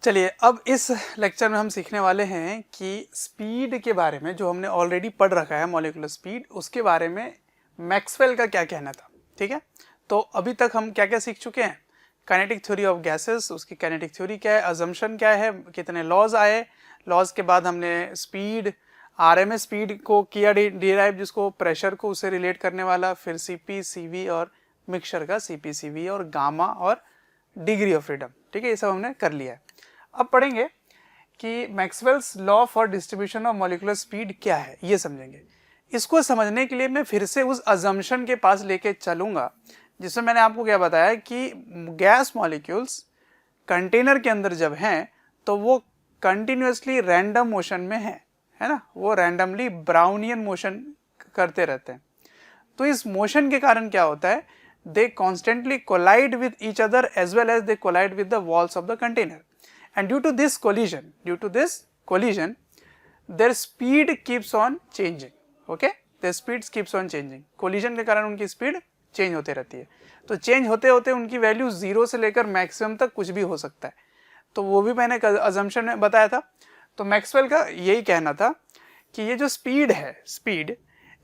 चलिए अब इस लेक्चर में हम सीखने वाले हैं कि स्पीड के बारे में, जो हमने ऑलरेडी पढ़ रखा है मॉलिक्यूलर स्पीड, उसके बारे में मैक्सवेल का क्या कहना था। ठीक है, तो अभी तक हम क्या क्या सीख चुके हैं। काइनेटिक थ्योरी ऑफ गैसेस, उसकी काइनेटिक थ्योरी क्या है, अजम्पशन क्या है, कितने लॉज आए, लॉज के बाद हमने स्पीड, आरएमएस स्पीड को किया डिराइव, जिसको प्रेशर को उससे रिलेट करने वाला, फिर सीपी, सीवी और मिक्सचर का सीपी, सीवी और गामा और डिग्री ऑफ फ्रीडम। ठीक है, ये सब हमने कर लिया है। अब पढ़ेंगे कि Maxwell's law for distribution of molecular speed क्या है, ये समझेंगे। इसको समझने के लिए मैं फिर से उस अजम्पशन के पास लेके चलूंगा जिसमें मैंने आपको क्या बताया कि गैस मॉलिक्यूल्स कंटेनर के अंदर जब हैं तो वो कंटिन्यूसली रैंडम मोशन में है ना, वो रैंडमली ब्राउनियन मोशन करते रहते हैं। तो इस मोशन के कारण क्या होता है, they constantly collide with each other as well as they collide with the walls of the container, and due to this collision their speed keeps on changing. okay, their speed keeps on changing. collision के कारण उनकी speed change होते रहती है। तो change होते होते उनकी वैल्यू 0 से लेकर मैक्सिमम तक कुछ भी हो सकता है। तो वो भी मैंने अजम्पशन में बताया था। तो मैक्सवेल का यही कहना था कि ये जो स्पीड है, स्पीड,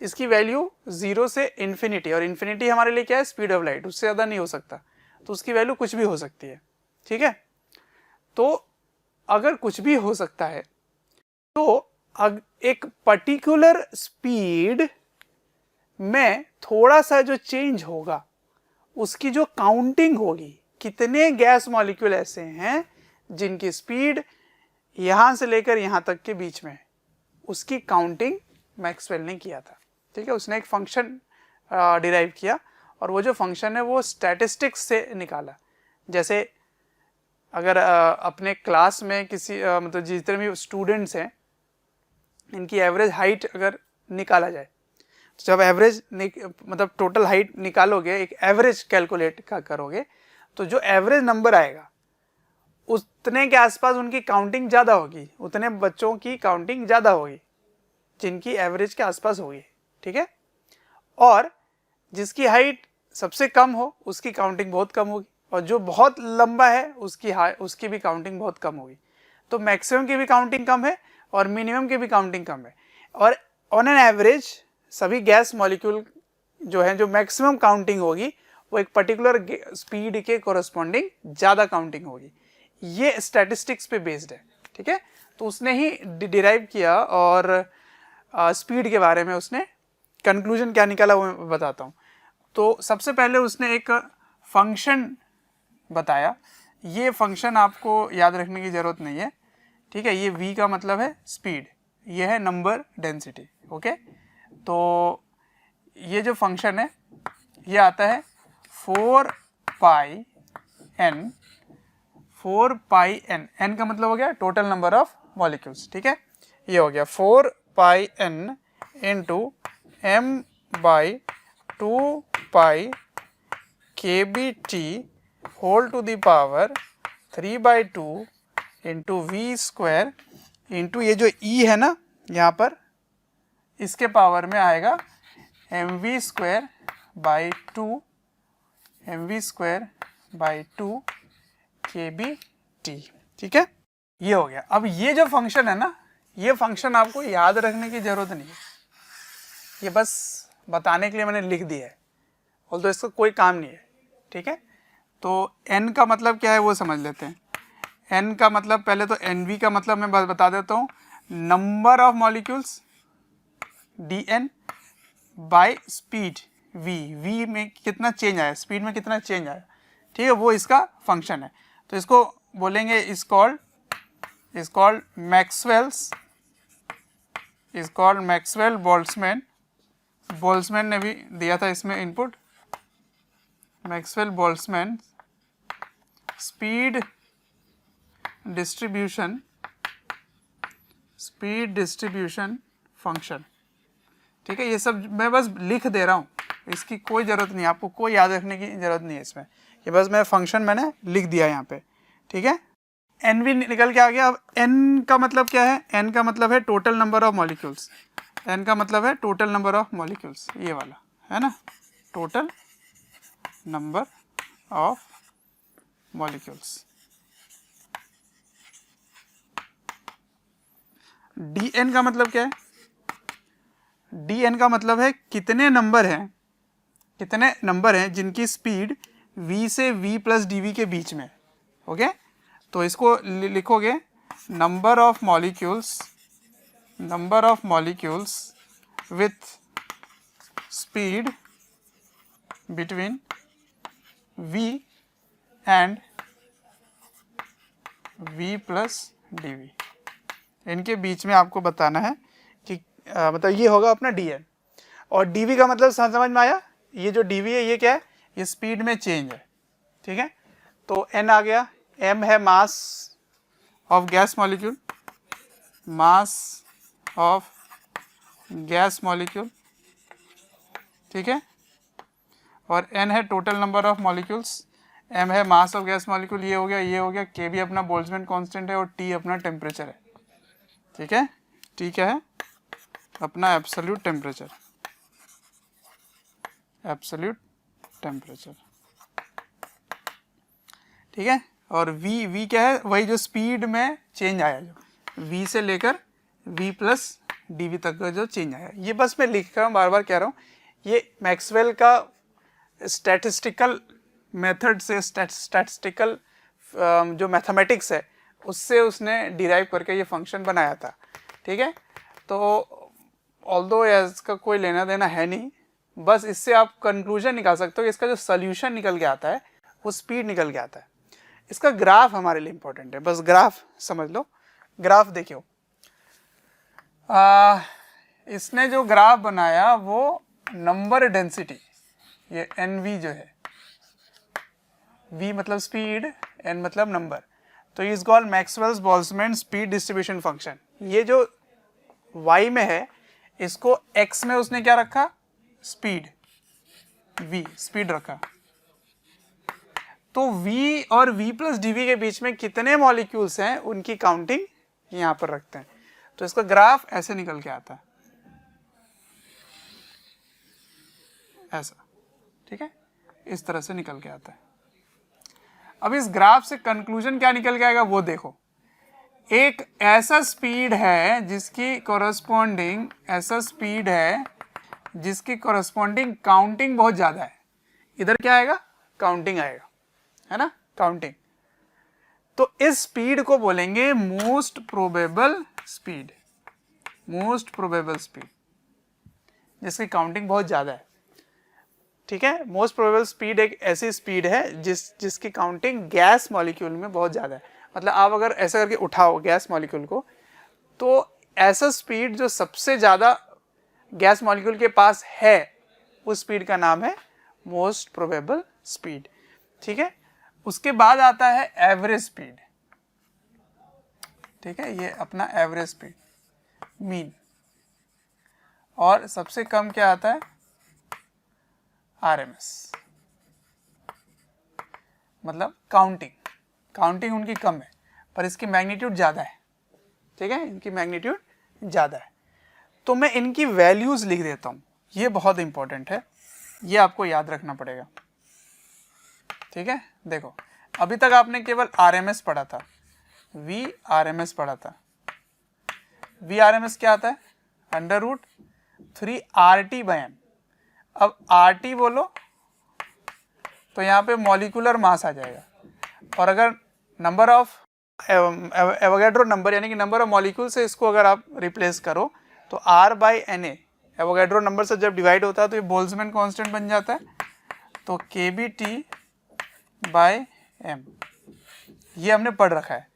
इसकी वैल्यू 0 से इन्फिनिटी, और इन्फिनिटी हमारे लिए क्या है, स्पीड ऑफ लाइट, उससे ज़्यादा नहीं हो सकता। तो उसकी वैल्यू कुछ भी हो सकती है। ठीक है, तो अगर कुछ भी हो सकता है तो एक पर्टिकुलर स्पीड में थोड़ा सा जो चेंज होगा उसकी जो काउंटिंग होगी, कितने गैस मॉलिक्यूल ऐसे हैं जिनकी स्पीड यहां से लेकर यहां तक के बीच में है, उसकी काउंटिंग मैक्सवेल ने किया था। ठीक है, उसने एक फंक्शन डिराइव किया और वो जो फंक्शन है वो स्टैटिस्टिक्स से निकाला। जैसे अगर अपने क्लास में किसी मतलब जितने भी स्टूडेंट्स हैं इनकी एवरेज हाइट अगर निकाला जाए, तो जब एवरेज मतलब टोटल हाइट निकालोगे, एक एवरेज कैलकुलेट करोगे, तो जो एवरेज नंबर आएगा उतने के आसपास उनकी काउंटिंग ज़्यादा होगी, उतने बच्चों की काउंटिंग ज़्यादा होगी जिनकी एवरेज के आसपास होगी। ठीक है, और जिसकी हाइट सबसे कम हो उसकी काउंटिंग बहुत कम होगी, और जो बहुत लंबा है उसकी भी काउंटिंग बहुत कम होगी। तो मैक्सिमम की भी काउंटिंग कम है और मिनिमम की भी काउंटिंग कम है, और ऑन एन एवरेज सभी गैस मॉलिक्यूल जो है, जो मैक्सिमम काउंटिंग होगी वो एक पर्टिकुलर स्पीड के कोरस्पॉन्डिंग ज़्यादा काउंटिंग होगी। ये स्टैटिस्टिक्स पे बेस्ड है। ठीक है, तो उसने ही डिराइव किया, और स्पीड के बारे में उसने कंक्लूजन क्या निकाला वो मैं बताता हूँ। तो सबसे पहले उसने एक फंक्शन बताया। ये फंक्शन आपको याद रखने की ज़रूरत नहीं है। ठीक है, ये v का मतलब है स्पीड, ये है नंबर डेंसिटी। ओके, तो ये जो फंक्शन है ये आता है 4 पाई n, n का मतलब हो गया टोटल नंबर ऑफ मॉलिक्यूल्स। ठीक है, ये हो गया 4 pi n into m by 2 pi kbt whole to the power 3/2 into V square into ये जो e है ना यहाँ पर, इसके पावर में आएगा mv स्क्वायर बाई 2 kbt। ठीक है, ये हो गया। अब ये जो फंक्शन है ना, ये फंक्शन आपको याद रखने की जरूरत नहीं है, ये बस बताने के लिए मैंने लिख दिया है, और तो इसका कोई काम नहीं है। ठीक है, तो n का मतलब क्या है वो समझ लेते हैं। n का मतलब, पहले तो nv का मतलब मैं बता देता हूँ, number of molecules dn by speed v में कितना चेंज आया, स्पीड में कितना चेंज आया। ठीक है, वो इसका फंक्शन है। तो इसको बोलेंगे इज कॉल्ड मैक्सवेल बोल्ट्जमैन ने भी दिया था इसमें input, Maxwell Boltzmann speed distribution function. ठीक है, ये सब मैं बस लिख दे रहा हूँ, इसकी कोई ज़रूरत नहीं, आपको कोई याद रखने की ज़रूरत नहीं है इसमें, ये बस मैं फंक्शन मैंने लिख दिया यहाँ पे। ठीक है, एन भी निकल के आ गया। अब एन का मतलब क्या है, एन का मतलब है total number of molecules, N का मतलब है टोटल नंबर ऑफ मॉलिक्यूल्स, ये वाला है ना। Total number of molecules. dn का मतलब क्या है? dn का मतलब है कितने नंबर हैं जिनकी स्पीड v से v प्लस dv के बीच में। ओके, तो इसको लिखोगे number of molecules with speed between v and v plus dv। इनके बीच में आपको बताना है कि मतलब ये होगा अपना dn। और dv का मतलब समझ में आया? ये जो dv है ये क्या है? ये स्पीड में चेंज है। ठीक है, तो n आ गया, m है मास ऑफ गैस मॉलिक्यूल, ठीक है, और n है total number of molecules, m है मास ऑफ गैस मॉलिक्यूल, ये हो गया, k भी अपना बोल्ट्जमैन कांस्टेंट है और T अपना टेम्परेचर है। ठीक है, T क्या है? अपना एब्सोल्यूट टेम्परेचर। ठीक है, और v क्या है? वही जो स्पीड में चेंज आया, जो v से लेकर v प्लस dv तक का जो चेंज आया। ये बस मैं लिख रहा हूँ, बार बार कह रहा हूँ, ये मैक्सवेल का स्टैटिस्टिकल मेथड से, स्टैटिस्टिकल जो मैथमेटिक्स है उससे उसने डिराइव करके ये फंक्शन बनाया था। ठीक है, तो ऑल्दो इसका कोई लेना देना है नहीं, बस इससे आप कंक्लूजन निकाल सकते हो कि इसका जो सोल्यूशन निकल के आता है वो स्पीड निकल के आता है। इसका ग्राफ हमारे लिए इंपॉर्टेंट है, बस ग्राफ समझ लो। ग्राफ देखियो, इसने जो ग्राफ बनाया वो नंबर डेंसिटी, ये NV जो है, V मतलब स्पीड, N मतलब नंबर, तो is called Maxwell's Boltzmann speed distribution function. ये जो y में है इसको x में उसने क्या रखा? स्पीड, v स्पीड रखा। तो v और v प्लस dv के बीच में कितने मॉलिक्यूल्स हैं उनकी काउंटिंग यहां पर रखते हैं। तो इसका ग्राफ ऐसे निकल के आता है, ऐसा। ठीक है, इस तरह से निकल के आता है। अब इस ग्राफ से कंक्लूजन क्या निकल के आएगा वो देखो। एक ऐसा स्पीड है जिसकी कोरस्पॉन्डिंग काउंटिंग बहुत ज्यादा है। इधर क्या आएगा? काउंटिंग आएगा, है ना, काउंटिंग। तो इस स्पीड को बोलेंगे मोस्ट प्रोबेबल स्पीड, जिसकी काउंटिंग बहुत ज्यादा है। ठीक है, मोस्ट प्रोबेबल स्पीड एक ऐसी स्पीड है जिसकी काउंटिंग गैस मॉलिक्यूल में बहुत ज़्यादा है। मतलब आप अगर ऐसा करके उठाओ गैस मॉलिक्यूल को, तो ऐसा स्पीड जो सबसे ज़्यादा गैस मॉलिक्यूल के पास है उस स्पीड का नाम है मोस्ट प्रोबेबल स्पीड। ठीक है, उसके बाद आता है एवरेज स्पीड। ठीक है, ये अपना एवरेज स्पीड, मीन, और सबसे कम क्या आता है? RMS, मतलब काउंटिंग उनकी कम है पर इसकी मैग्नीट्यूड ज़्यादा है। ठीक है, इनकी मैग्नीट्यूड ज़्यादा है। तो मैं इनकी वैल्यूज़ लिख देता हूँ, ये बहुत इंपॉर्टेंट है, ये आपको याद रखना पड़ेगा। ठीक है, देखो अभी तक आपने केवल RMS पढ़ा था, VRMS पढ़ा था। VRMS क्या आता है? √3RT/m। अब RT बोलो तो यहाँ पे मॉलिक्यूलर मास आ जाएगा, और अगर नंबर ऑफ एवोगैड्रो नंबर यानी कि नंबर ऑफ मॉलिक्यूल से इसको अगर आप रिप्लेस करो तो R/Na, एवोगैड्रो नंबर से जब डिवाइड होता है तो ये बोल्ट्जमैन कांस्टेंट बन जाता है, तो kBT/m, ये हमने पढ़ रखा है।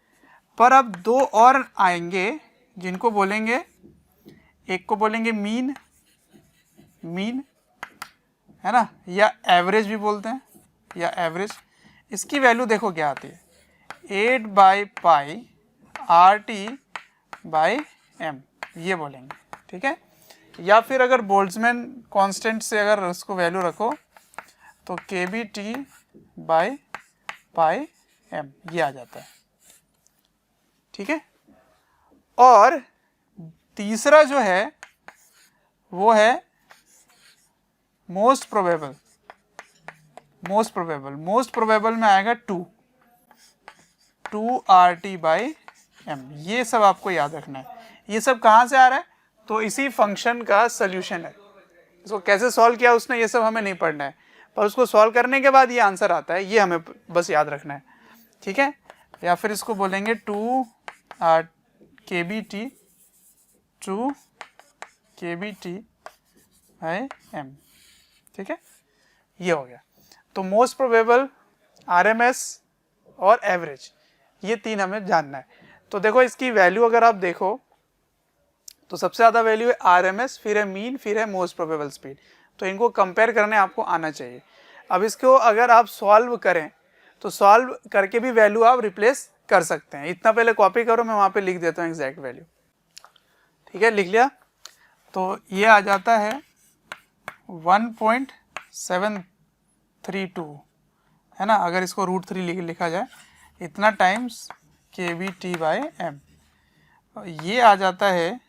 पर अब दो और आएंगे जिनको बोलेंगे, एक को बोलेंगे मीन, है ना, या एवरेज भी बोलते हैं, या एवरेज। इसकी वैल्यू देखो क्या आती है, 8/π/RT/m, ये बोलेंगे। ठीक है, या फिर अगर बोल्ट्जमैन कांस्टेंट से अगर उसको वैल्यू रखो तो kBT/πm, ये आ जाता है। ठीक है, और तीसरा जो है वो है मोस्ट प्रोबेबल मोस्ट प्रोबेबल में आएगा 2RT/m। ये सब आपको याद रखना है। ये सब कहाँ से आ रहा है? तो इसी फंक्शन का सोल्यूशन है। इसको कैसे सॉल्व किया उसने, ये सब हमें नहीं पढ़ना है, पर उसको सॉल्व करने के बाद ये आंसर आता है, ये हमें बस याद रखना है, ठीक है। या फिर इसको बोलेंगे 2kBT/m, ठीक है। ये हो गया। तो मोस्ट प्रोबेबल, RMS और एवरेज, ये तीन हमें जानना है। तो देखो इसकी वैल्यू अगर आप देखो तो सबसे ज़्यादा वैल्यू है RMS, फिर है मीन, फिर है मोस्ट प्रोबेबल स्पीड। तो इनको कंपेयर करने आपको आना चाहिए। अब इसको अगर आप सॉल्व करें तो सॉल्व करके भी वैल्यू आप रिप्लेस कर सकते हैं। इतना पहले कॉपी करो, मैं वहाँ पे लिख देता हूँ एग्जैक्ट वैल्यू, ठीक है। लिख लिया तो ये आ जाता है 1.732, है ना। अगर इसको √3 लिखा जाए, इतना टाइम्स kBT/m, ये आ जाता है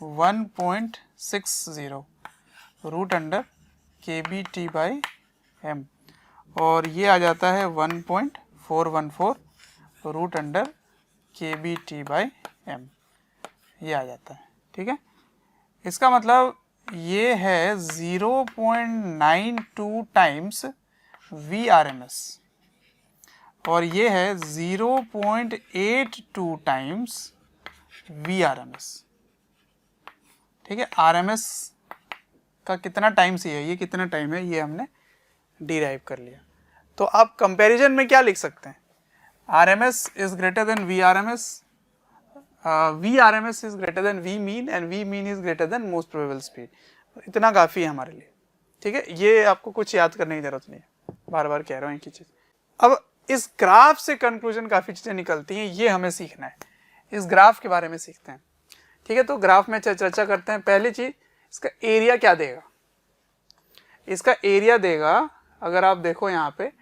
1.60 √kBT/m, और ये आ जाता है 1.414 √kBT/m, ये आ जाता है, ठीक है। इसका मतलब ये है 0.92 टाइम्स VRMS, और ये है 0.82 टाइम्स VRMS, ठीक है। RMS का कितना टाइम्स ये कितना टाइम है, ये हमने डिराइव कर लिया। तो आप कंपैरिजन में क्या लिख सकते हैं? RMS is greater than VRMS, VRMS is greater than V mean, and V mean is greater than most probable speed. इतना काफ़ी है हमारे लिए, ठीक है। ये आपको कुछ याद करने की जरूरत नहीं है, बार बार कह रहा हूँ एक ही चीज़। अब इस ग्राफ से कंक्लूजन काफ़ी चीज़ें निकलती हैं, ये हमें सीखना है। इस ग्राफ के बारे में सीखते हैं, ठीक है। तो ग्राफ में चर्चा करते हैं। पहली चीज़, इसका एरिया क्या देगा? इसका एरिया देगा, अगर आप देखो यहाँ पे,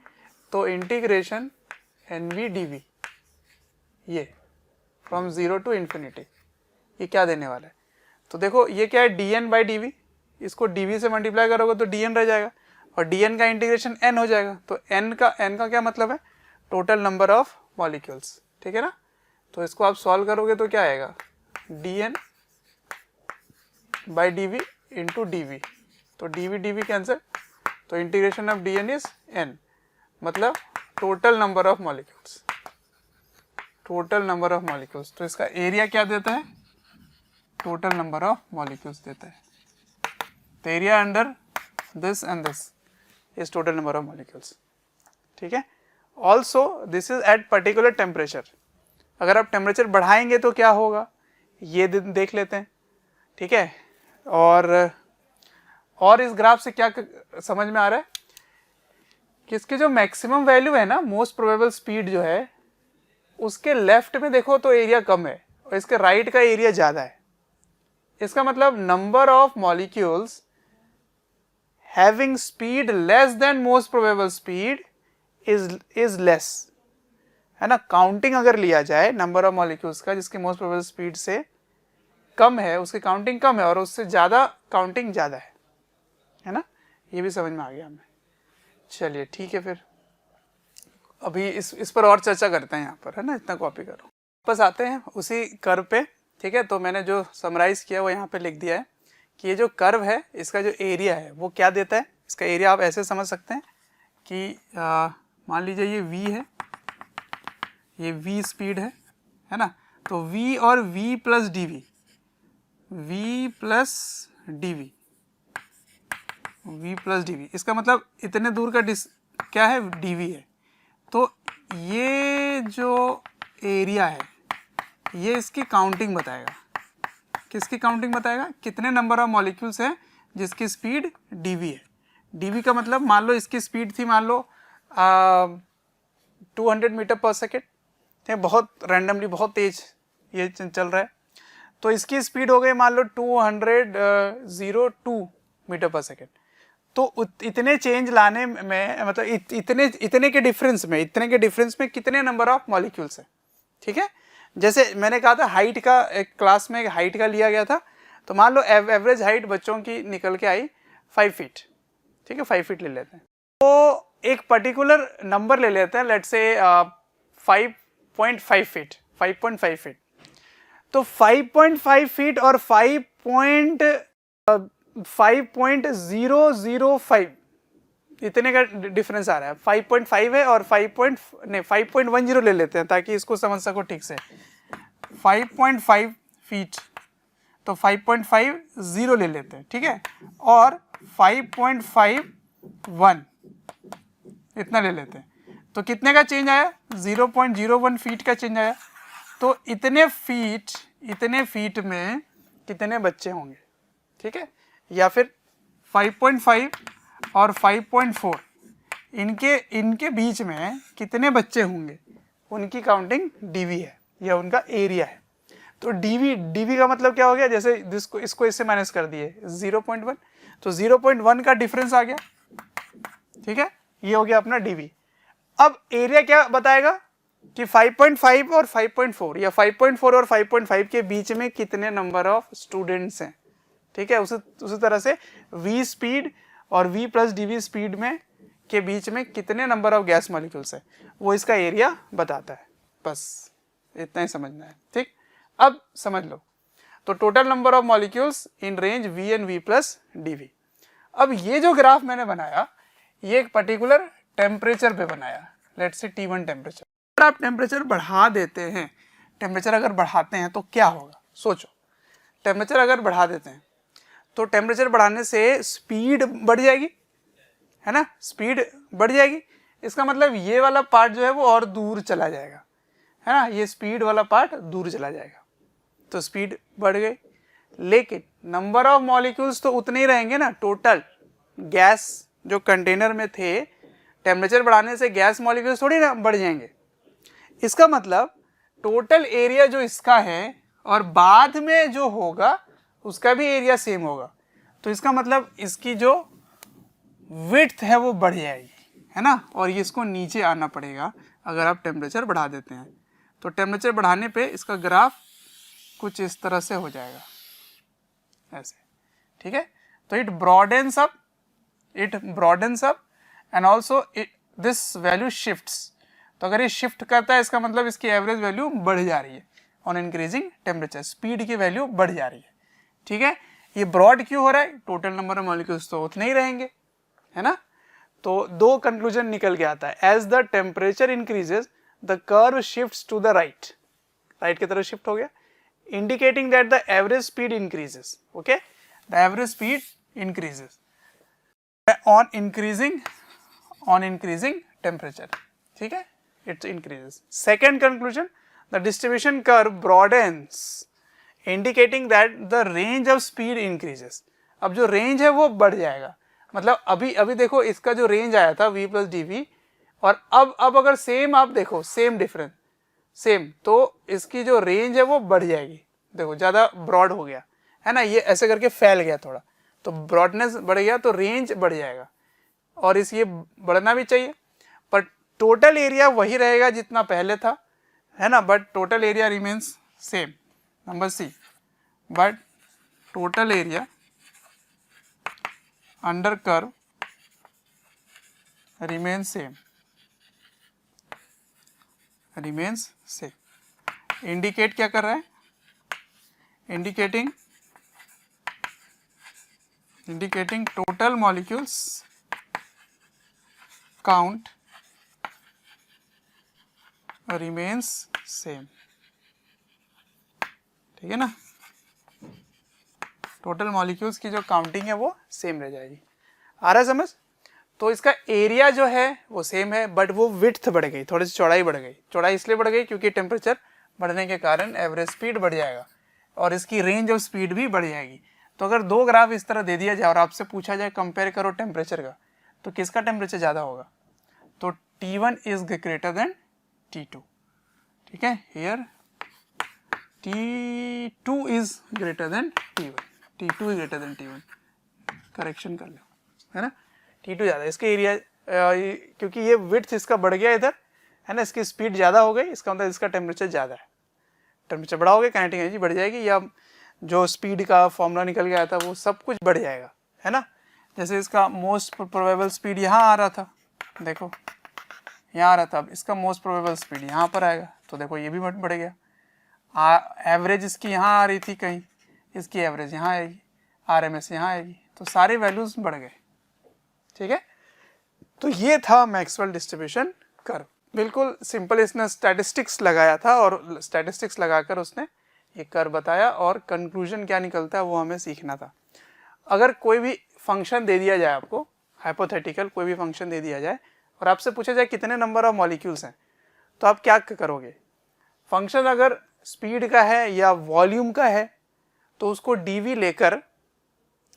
तो इंटीग्रेशन NV/dV, ये फ्रॉम 0 टू इन्फिनिटी, ये क्या देने वाला है? तो देखो ये क्या है, dN/dV, इसको dV से मल्टीप्लाई करोगे तो dN रह जाएगा, और dN का इंटीग्रेशन n हो जाएगा। तो n का क्या मतलब है? टोटल नंबर ऑफ मॉलिक्यूल्स, ठीक है ना। तो इसको आप सॉल्व करोगे तो क्या आएगा, dN/dV इंटू dV, तो dV कैंसिल, तो integration of dN is n, मतलब टोटल नंबर ऑफ मॉलिक्यूल्स, तो इसका एरिया क्या देता है? टोटल नंबर ऑफ मॉलिक्यूल्स देता है। तो area under this and this is total number of molecules, ठीक है। Also this is at particular temperature. अगर आप टेम्परेचर बढ़ाएंगे तो क्या होगा, ये देख लेते हैं, ठीक है। और इस ग्राफ से क्या समझ में आ रहा है कि इसके जो मैक्सिमम वैल्यू है ना, मोस्ट प्रोबेबल स्पीड जो है, उसके लेफ्ट में देखो तो एरिया कम है, और इसके राइट का एरिया ज़्यादा है। इसका मतलब number of molecules having speed less than most probable speed is less, है ना। काउंटिंग अगर लिया जाए नंबर ऑफ मॉलिक्यूल्स का जिसके मोस्ट प्रोबेबल स्पीड से कम है, उसकी काउंटिंग कम है, और उससे ज़्यादा काउंटिंग ज़्यादा है ना। ये भी समझ में आ गया हमें। चलिए ठीक है, फिर अभी इस पर और चर्चा करते हैं यहाँ पर, है ना। इतना कॉपी करो, वापस आते हैं उसी कर्व पे, ठीक है। तो मैंने जो समराइज किया वो यहाँ पे लिख दिया है कि ये जो कर्व है, इसका जो एरिया है वो क्या देता है। इसका एरिया आप ऐसे समझ सकते हैं कि मान लीजिए ये V है, ये V स्पीड है ना। तो V और V प्लस dV, इसका मतलब इतने दूर का क्या है, dV है। तो ये जो एरिया है, ये इसकी काउंटिंग बताएगा। किसकी काउंटिंग बताएगा? कितने नंबर ऑफ मॉलिक्यूल्स हैं जिसकी स्पीड dV है। dV का मतलब, मान लो इसकी स्पीड थी, मान लो 200 मीटर पर सेकेंड, बहुत रैंडमली बहुत तेज ये चल रहा है। तो इसकी स्पीड हो गई मान लो 202 मीटर पर सेकेंड। तो इतने चेंज लाने में, मतलब इतने के डिफरेंस में कितने नंबर ऑफ मॉलिक्यूल्स हैं, ठीक है। जैसे मैंने कहा था हाइट का, एक क्लास में हाइट का लिया गया था। तो मान लो एवरेज हाइट बच्चों की निकल के आई 5 फीट, ठीक है, 5 फीट ले लेते हैं। तो एक पर्टिकुलर नंबर ले लेते हैं, लेट्स से 5.5 फीट, 5.5 फीट। तो 5.5 फीट और 5.005 इतने का डिफरेंस आ रहा है। 5.5 है और 5.10 ले लेते हैं ताकि इसको समझ सको ठीक से। 5.5 फीट तो 5.50 ले लेते हैं, ठीक है, और 5.51 इतना ले लेते हैं। तो कितने का चेंज आया? 0.01 फीट का चेंज आया। तो इतने फीट में कितने बच्चे होंगे, ठीक है, या फिर 5.5 और 5.4 इनके बीच में कितने बच्चे होंगे, उनकी काउंटिंग डीवी है या उनका एरिया है। तो डीवी का मतलब क्या हो गया? जैसे इसको इससे माइनस कर दिए 0.1, तो 0.1 का डिफरेंस आ गया, ठीक है, ये हो गया अपना डीवी। अब एरिया क्या बताएगा कि 5.5 और 5.4 या 5.4 और 5.5 के बीच में कितने नंबर ऑफ स्टूडेंट्स हैं, ठीक है। उसी तरह से v स्पीड और v प्लस dv स्पीड में के बीच में कितने नंबर ऑफ गैस मॉलिक्यूल्स है, वो इसका एरिया बताता है। बस इतना ही समझना है, ठीक। अब समझ लो, तो total number of molecules in range v and v plus dv। अब ये जो ग्राफ मैंने बनाया, ये एक पर्टिकुलर टेम्परेचर पे बनाया, लेट्स से T1 टेम्परेचर। अगर आप टेम्परेचर बढ़ा देते हैं, टेम्परेचर अगर बढ़ाते हैं तो क्या होगा? सोचो, टेम्परेचर अगर बढ़ा देते हैं तो टेम्परेचर बढ़ाने से स्पीड बढ़ जाएगी, है ना, स्पीड बढ़ जाएगी। इसका मतलब ये वाला पार्ट जो है वो और दूर चला जाएगा, है ना, ये स्पीड वाला पार्ट दूर चला जाएगा, तो स्पीड बढ़ गई। लेकिन नंबर ऑफ मॉलिक्यूल्स तो उतने ही रहेंगे ना, टोटल गैस जो कंटेनर में थे, टेम्परेचर बढ़ाने से गैस मॉलिक्यूल्स थोड़ी ना बढ़ जाएंगे। इसका मतलब टोटल एरिया जो इसका है और बाद में जो होगा उसका भी एरिया सेम होगा। तो इसका मतलब इसकी जो विड्थ है वो बढ़ जाएगी, है ना, और ये इसको नीचे आना पड़ेगा अगर आप टेम्परेचर बढ़ा देते हैं। तो टेम्परेचर बढ़ाने पे इसका ग्राफ कुछ इस तरह से हो जाएगा, ऐसे, ठीक है। तो it broadens up and also this value shifts. तो अगर ये शिफ्ट करता है इसका मतलब इसकी एवरेज वैल्यू बढ़ जा रही है ऑन इंक्रीजिंग टेम्परेचर, स्पीड की वैल्यू बढ़ जा रही है, ठीक है। ये ब्रॉड क्यों हो रहा है? टोटल नंबर ऑफ मॉलिक्यूल्स तो उतने ही रहेंगे, है ना। तो दो कंक्लूजन निकल के आता है, as the temperature increases the curve shifts to the right की तरफ शिफ्ट हो गया, indicating that the average speed increases, okay, the average speed increases on increasing temperature, ठीक है, it increases. Second conclusion, the distribution curve broadens, indicating that the range of speed increases. अब जो range है वो बढ़ जाएगा, मतलब अभी देखो इसका जो रेंज आया था v प्लस डी वी, और अब अगर सेम आप देखो, सेम डिफरेंस सेम, तो इसकी जो रेंज है वो बढ़ जाएगी। देखो ज़्यादा ब्रॉड हो गया, है ना, ये ऐसे करके फैल गया थोड़ा, तो ब्रॉडनेस बढ़ गया तो रेंज बढ़ जाएगा, और इस ये बढ़ना भी चाहिए, पर टोटल एरिया वही रहेगा जितना पहले था, है ना, but total area remains same. Number C, but total area under curve remains same. Indicate क्या कर रहा है? Indicating total molecules count remains same, ठीक है ना, टोटल मॉलिक्यूल्स की जो काउंटिंग है वो सेम रह जाएगी। आ रहा है समझ? तो इसका एरिया जो है वो सेम है, बट वो विड्थ बढ़ गई, थोड़ी सी चौड़ाई बढ़ गई। चौड़ाई इसलिए बढ़ गई क्योंकि टेम्परेचर बढ़ने के कारण एवरेज स्पीड बढ़ जाएगा और इसकी रेंज ऑफ स्पीड भी बढ़ जाएगी। तो अगर दो ग्राफ इस तरह दे दिया जाए और आपसे पूछा जाए कंपेयर करो टेम्परेचर का, तो किसका टेम्परेचर ज़्यादा होगा? तो T1 is greater than T2, ठीक है, here T2 is greater than T1, T2 is greater than T1, correction कर लो, है ना, T2 ज़्यादा, इसके एरिया क्योंकि ये विड्थ इसका बढ़ गया इधर, है ना, इसकी स्पीड ज़्यादा हो गई, इसका मतलब इसका टेम्परेचर ज़्यादा है। टेम्परेचर बढ़ाओगे काइनेटिक एनर्जी बढ़ जाएगी, या जो स्पीड का फॉर्मूला निकल गया था वो सब कुछ बढ़ जाएगा, है ना। जैसे इसका मोस्ट प्रोबेबल स्पीड यहाँ आ रहा था, देखो यहाँ आ रहा था, अब इसका मोस्ट प्रोबेबल स्पीड यहाँ पर आएगा, तो देखो ये भी बढ़ गया। एवरेज इसकी यहाँ आ रही थी कहीं, इसकी एवरेज यहाँ आएगी, RMS यहाँ आएगी, तो सारे वैल्यूज बढ़ गए। ठीक है, तो ये था मैक्सवेल डिस्ट्रीब्यूशन कर्व। बिल्कुल सिंपल, इसने स्टैटिस्टिक्स लगाया था और स्टैटिस्टिक्स लगाकर उसने ये कर्व बताया और कंक्लूजन क्या निकलता है वो हमें सीखना था। अगर कोई भी फंक्शन दे दिया जाए आपको, हाइपोथेटिकल कोई भी फंक्शन दे दिया जाए और आपसे पूछा जाए कितने नंबर ऑफ मॉलिक्यूल्स हैं, तो आप क्या करोगे? फंक्शन अगर स्पीड का है या वॉल्यूम का है तो उसको dv लेकर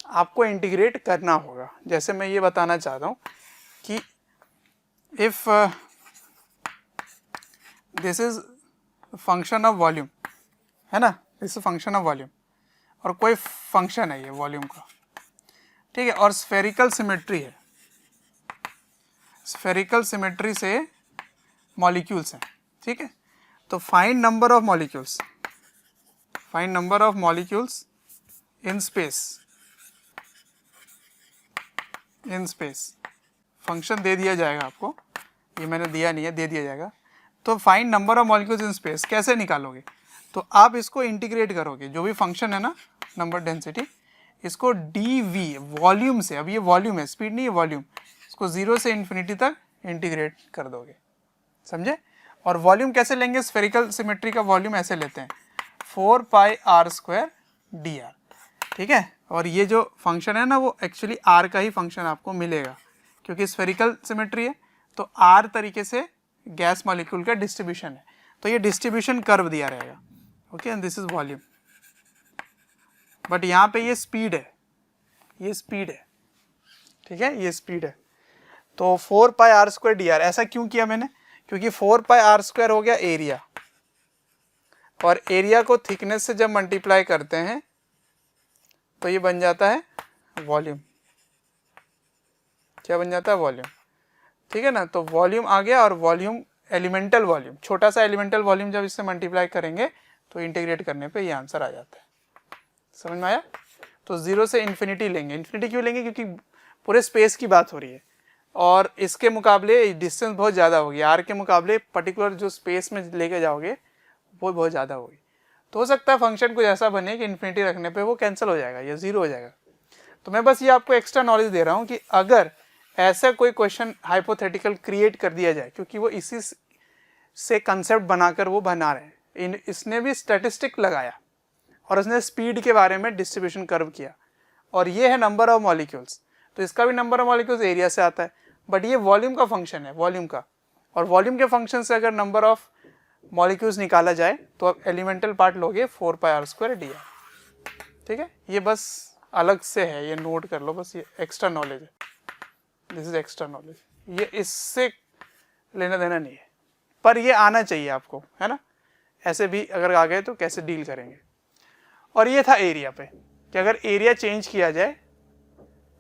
आपको इंटीग्रेट करना होगा। जैसे मैं ये बताना चाहता हूँ कि if this is function of volume, है ना, this is function of volume और कोई फंक्शन है ये वॉल्यूम का, ठीक है, और स्फेरिकल सिमेट्री है, स्फेरिकल सिमेट्री से मॉलिक्यूल्स हैं, ठीक है, तो find number of molecules, find number of molecules in space, in space function दे दिया जाएगा आपको, ये मैंने दिया नहीं है, दे दिया जाएगा। तो find number of molecules in space कैसे निकालोगे? तो आप इसको इंटीग्रेट करोगे, जो भी फंक्शन है ना नंबर डेंसिटी, इसको dv वॉल्यूम से, अब ये वॉल्यूम है, स्पीड नहीं है, वॉल्यूम, इसको 0 से इन्फिनिटी तक इंटीग्रेट कर दोगे, समझे? और वॉल्यूम कैसे लेंगे? स्फेरिकल सिमेट्री का वॉल्यूम ऐसे लेते हैं 4πr² dr, ठीक है, और ये जो फंक्शन है ना वो एक्चुअली r का ही फंक्शन आपको मिलेगा, क्योंकि स्फेरिकल सिमेट्री है तो r तरीके से गैस मॉलिक्यूल का डिस्ट्रीब्यूशन है, तो ये डिस्ट्रीब्यूशन कर्व दिया रहेगा, okay, and this is volume. But यहाँ पे ये स्पीड है, ये स्पीड है, ठीक है, ये स्पीड है। तो 4πr² dr ऐसा क्यों किया मैंने? क्योंकि 4πr² हो गया एरिया, और एरिया को थिकनेस से जब मल्टीप्लाई करते हैं तो ये बन जाता है वॉल्यूम। क्या बन जाता है? वॉल्यूम, ठीक है ना। तो वॉल्यूम आ गया, और वॉल्यूम एलिमेंटल वॉल्यूम, छोटा सा एलिमेंटल वॉल्यूम जब इससे मल्टीप्लाई करेंगे तो इंटीग्रेट करने पे ये आंसर आ जाता है। समझ में आया? तो 0 से इन्फिनिटी लेंगे। इन्फिनिटी क्यों लेंगे? क्योंकि पूरे स्पेस की बात हो रही है और इसके मुकाबले डिस्टेंस बहुत ज़्यादा होगी, r के मुकाबले पर्टिकुलर जो स्पेस में लेके जाओगे वो बहुत ज़्यादा होगी। तो हो सकता है फंक्शन कुछ ऐसा बने कि इन्फिनिटी रखने पे वो कैंसिल हो जाएगा या 0 हो जाएगा। तो मैं बस ये आपको एक्स्ट्रा नॉलेज दे रहा हूँ कि अगर ऐसा कोई क्वेश्चन हाइपोथेटिकल क्रिएट कर दिया जाए, क्योंकि वो इसी से कंसेप्ट बनाकर वो बना रहे हैं, इसने भी स्टैटिस्टिक लगाया और उसने स्पीड के बारे में डिस्ट्रीब्यूशन कर्व किया, और ये है नंबर ऑफ मॉलिक्यूल्स, तो इसका भी नंबर ऑफ मॉलिक्यूल्स एरिया से आता है, बट ये वॉल्यूम का फंक्शन है, वॉल्यूम का, और वॉल्यूम के फंक्शन से अगर नंबर ऑफ मॉलिक्यूल्स निकाला जाए तो आप एलिमेंटल पार्ट लोगे 4πr² dr, ठीक है। ये बस अलग से है, ये नोट कर लो, बस ये एक्स्ट्रा नॉलेज है, दिस इज एक्स्ट्रा नॉलेज, ये इससे लेना देना नहीं है, पर ये आना चाहिए आपको, है ना। ऐसे भी अगर आ गए तो कैसे डील करेंगे। और ये था एरिया पे कि अगर एरिया चेंज किया जाए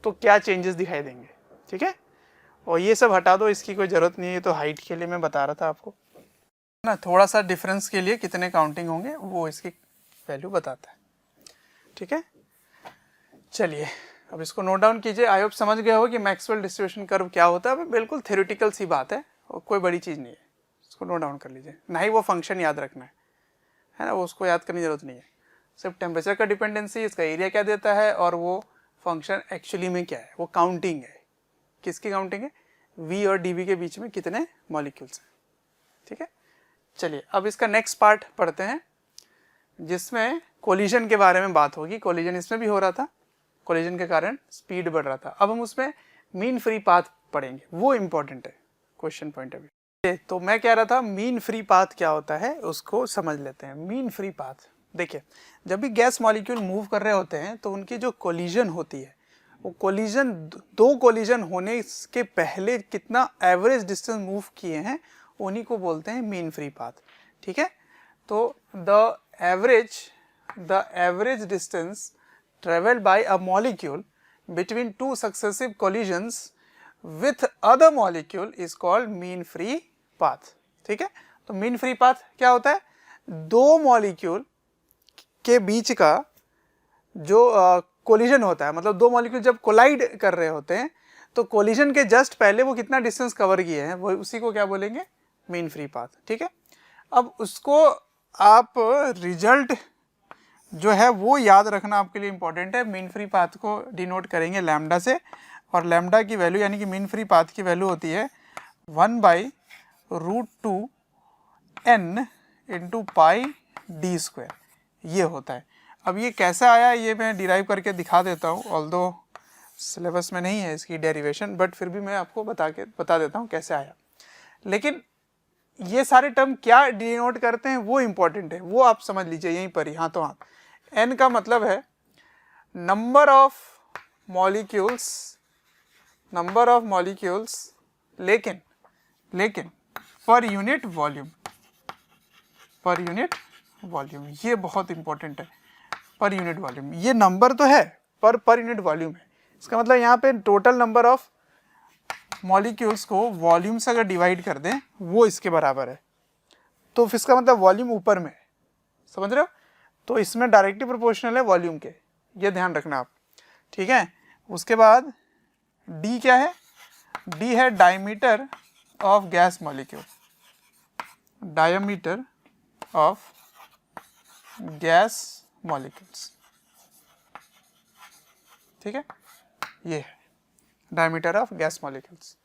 तो क्या चेंजेस दिखाई देंगे, ठीक है। और ये सब हटा दो, इसकी कोई ज़रूरत नहीं है, तो हाइट के लिए मैं बता रहा था आपको ना, थोड़ा सा डिफरेंस के लिए कितने काउंटिंग होंगे वो इसकी वैल्यू बताता है, ठीक है। चलिए अब इसको नोट डाउन कीजिए। आई होप समझ गए हो कि मैक्सवेल डिस्ट्रीब्यूशन कर्व क्या होता है। बिल्कुल थ्योरेटिकल सी बात है और कोई बड़ी चीज़ नहीं है, इसको नोट डाउन कर लीजिए। ना ही वो फंक्शन याद रखना है ना, वो उसको याद करने की जरूरत नहीं है, सिर्फ टेम्परेचर का डिपेंडेंसी, इसका एरिया क्या देता है, और वो फंक्शन एक्चुअली में क्या है, वो काउंटिंग है। किसकी काउंटिंग है? v और dv के बीच में कितने मॉलिक्यूल्स हैं, ठीक है। चलिए अब इसका नेक्स्ट पार्ट पढ़ते हैं, जिसमें कोलिजन के बारे में बात होगी। कोलिजन इसमें भी हो रहा था, कोलिजन के कारण स्पीड बढ़ रहा था। अब हम उसमें मीन फ्री पाथ पढ़ेंगे, वो इंपॉर्टेंट है क्वेश्चन पॉइंट ऑफ व्यू। तो मैं कह रहा था मीन फ्री पाथ क्या होता है उसको समझ लेते हैं। मीन फ्री पाथ, देखिए जब भी गैस मॉलिक्यूल मूव कर रहे होते हैं तो उनकी जो कोलिजन होती है, वो कोलिजन, दो कोलिजन होने के पहले कितना एवरेज डिस्टेंस मूव किए हैं उन्हीं को बोलते हैं मीन फ्री पाथ, ठीक है। तो the average distance traveled by a molecule between two successive collisions with other molecule is called mean free path, ठीक है। तो mean free path क्या होता है? दो मॉलिक्यूल के बीच का जो कोलिजन होता है, मतलब दो मॉलिक्यूल जब कोलाइड कर रहे होते हैं तो कोलिजन के जस्ट पहले वो कितना डिस्टेंस कवर किए हैं वो उसी को क्या बोलेंगे, मीन फ्री पाथ। ठीक है, अब उसको आप रिजल्ट जो है वो याद रखना आपके लिए इंपॉर्टेंट है। मीन फ्री पाथ को डिनोट करेंगे लैम्डा से, और लैम्डा की वैल्यू यानी कि मीन फ्री पाथ की वैल्यू होती है 1/√2 n into pi d square, ये होता है। अब ये कैसा आया ये मैं डिराइव करके दिखा देता हूँ, ऑल्दो सिलेबस में नहीं है इसकी डेरिवेशन, बट फिर भी मैं आपको बता देता हूँ कैसे आया। लेकिन ये सारे टर्म क्या डिनोट करते हैं वो इंपॉर्टेंट है, वो आप समझ लीजिए यहीं पर ही हाथों हाथ। n का मतलब है नंबर ऑफ मॉलिक्यूल्स, लेकिन पर यूनिट वॉल्यूम, ये बहुत इंपॉर्टेंट है। पर यूनिट वॉल्यूम, ये नंबर तो है पर यूनिट वॉल्यूम है। इसका मतलब यहाँ पे टोटल नंबर ऑफ मॉलिक्यूल्स को वॉल्यूम से अगर डिवाइड कर दें वो इसके बराबर है, तो इसका मतलब वॉल्यूम ऊपर में, समझ रहे हो? तो इसमें डायरेक्टली प्रोपोर्शनल है वॉल्यूम के, ये ध्यान रखना आप। ठीक है, उसके बाद डी क्या है, डी है diameter of gas molecule, diameter of gas molecules. ठीक है, ये है डायमीटर ऑफ गैस मॉलिक्यूल्स।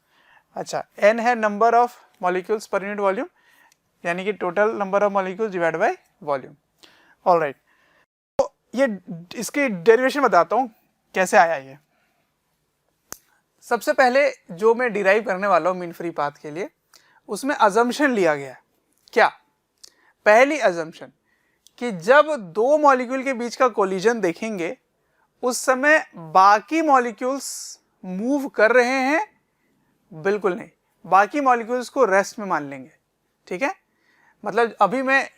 अच्छा, n है number of molecules per unit volume, यानी कि total number of molecules divide by volume. Alright, तो ये इसकी डेरिवेशन बताता हूँ कैसे आया ये। सबसे पहले जो मैं डिराइव करने वाला हूँ मीन फ्री पाथ के लिए, उसमें अजम्पशन लिया गया। क्या? पहली अजम्पशन कि जब दो मॉलिक्यूल के बीच का कोलिजन देखेंगे उस समय बाकी मॉलिक्यूल्स मूव कर रहे हैं, बिल्कुल नहीं, बाकी मॉलिक्यूल्स को रेस्ट में मान लेंगे। ठीक है, मतलब अभी मैं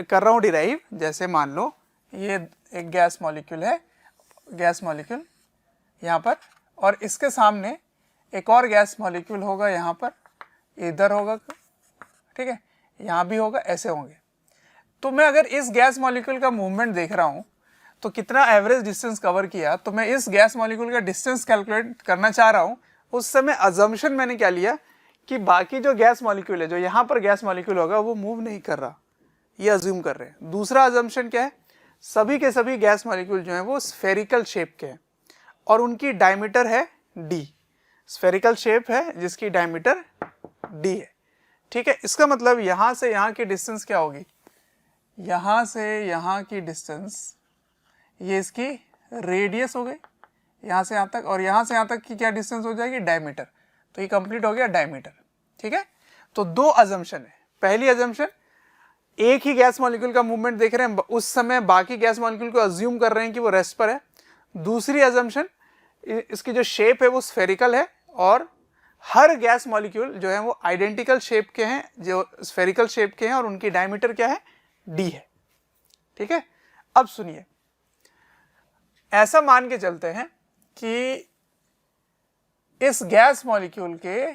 कर रहा हूँ डिराइव, जैसे मान लो ये एक गैस मॉलिक्यूल है, गैस मॉलिक्यूल यहाँ पर, और इसके सामने एक और गैस मॉलिक्यूल होगा यहाँ पर, इधर होगा, ठीक है, यहाँ भी होगा, ऐसे होंगे। तो मैं अगर इस गैस मॉलिक्यूल का मूवमेंट देख रहा हूँ तो कितना एवरेज डिस्टेंस कवर किया, तो मैं इस गैस मॉलिक्यूल का डिस्टेंस कैलकुलेट करना चाह रहा हूँ। उस समय अजम्पशन मैंने क्या लिया कि बाकी जो गैस मॉलिक्यूल है, जो यहाँ पर गैस मॉलिक्यूल होगा वो मूव नहीं कर रहा, ये अज्यूम कर रहे हैं। दूसरा अजम्पशन क्या है, सभी के सभी गैस मॉलिक्यूल जो हैं वो स्फेरिकल शेप के हैं और उनकी डायमीटर है d, स्फेरिकल शेप है जिसकी डायमीटर d है। ठीक है, इसका मतलब यहाँ से यहाँ की डिस्टेंस क्या होगी, यहाँ से यहाँ की डिस्टेंस, ये इसकी रेडियस हो गई यहाँ से यहाँ तक, और यहाँ से यहाँ तक की क्या डिस्टेंस हो जाएगी, डायमीटर। तो ये कंप्लीट हो गया डायमीटर। ठीक है, तो दो अजम्पशन है। पहली अजम्पशन, एक ही गैस मॉलिक्यूल का मूवमेंट देख रहे हैं, उस समय बाकी गैस मॉलिक्यूल को अज्यूम कर रहे हैं कि वो रेस्ट पर है। दूसरी अजम्पशन, इसकी जो शेप है वो स्फेरिकल है और हर गैस मॉलिक्यूल जो है वो आइडेंटिकल शेप के हैं, जो स्फेरिकल शेप के हैं, और उनकी डायमीटर क्या है, d है। ठीक है, अब सुनिए, ऐसा मान के चलते हैं कि इस गैस मॉलिक्यूल के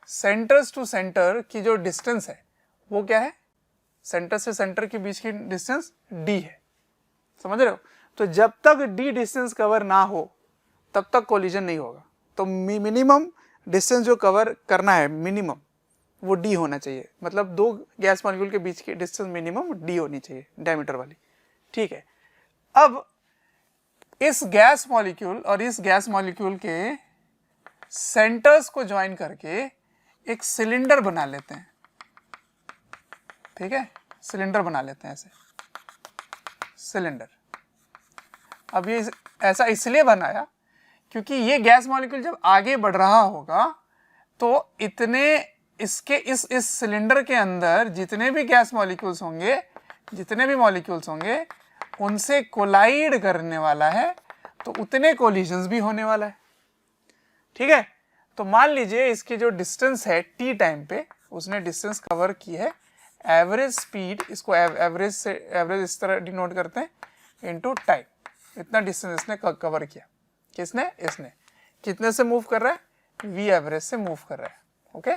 सेंटर्स टू सेंटर की जो डिस्टेंस है वो क्या है, सेंटर से सेंटर के बीच की डिस्टेंस d है। समझ रहे हो? तो जब तक d डिस्टेंस कवर ना हो तब तक कोलिजन नहीं होगा। तो मिनिमम डिस्टेंस जो कवर करना है, मिनिमम, वो d होना चाहिए। मतलब दो गैस मॉलिक्यूल के बीच की डिस्टेंस मिनिमम d होनी चाहिए, डायमीटर वाली। ठीक है, अब इस गैस मॉलिक्यूल और इस गैस मॉलिक्यूल के सेंटर्स को ज्वाइन करके एक सिलेंडर बना लेते हैं। ठीक है, सिलेंडर बना लेते हैं, ऐसे सिलेंडर। अब ये ऐसा इसलिए बनाया क्योंकि ये गैस मॉलिक्यूल जब आगे बढ़ रहा होगा तो इतने इसके इस सिलेंडर के अंदर जितने भी गैस मॉलिक्यूल्स होंगे, जितने भी मॉलिक्यूल्स होंगे उनसे कोलाइड करने वाला है, तो उतने कोलिजन्स भी होने वाला है। ठीक है, तो मान लीजिए इसकी जो डिस्टेंस है t टाइम पे, उसने डिस्टेंस कवर की है, एवरेज स्पीड, इसको एवरेज से, एवरेज इस तरह डिनोट करते हैं, इनटू टाइम, इतना डिस्टेंस इसने कवर किया। किसने? इसने। कितने से मूव कर रहा है, v एवरेज से मूव कर रहा है। ओके,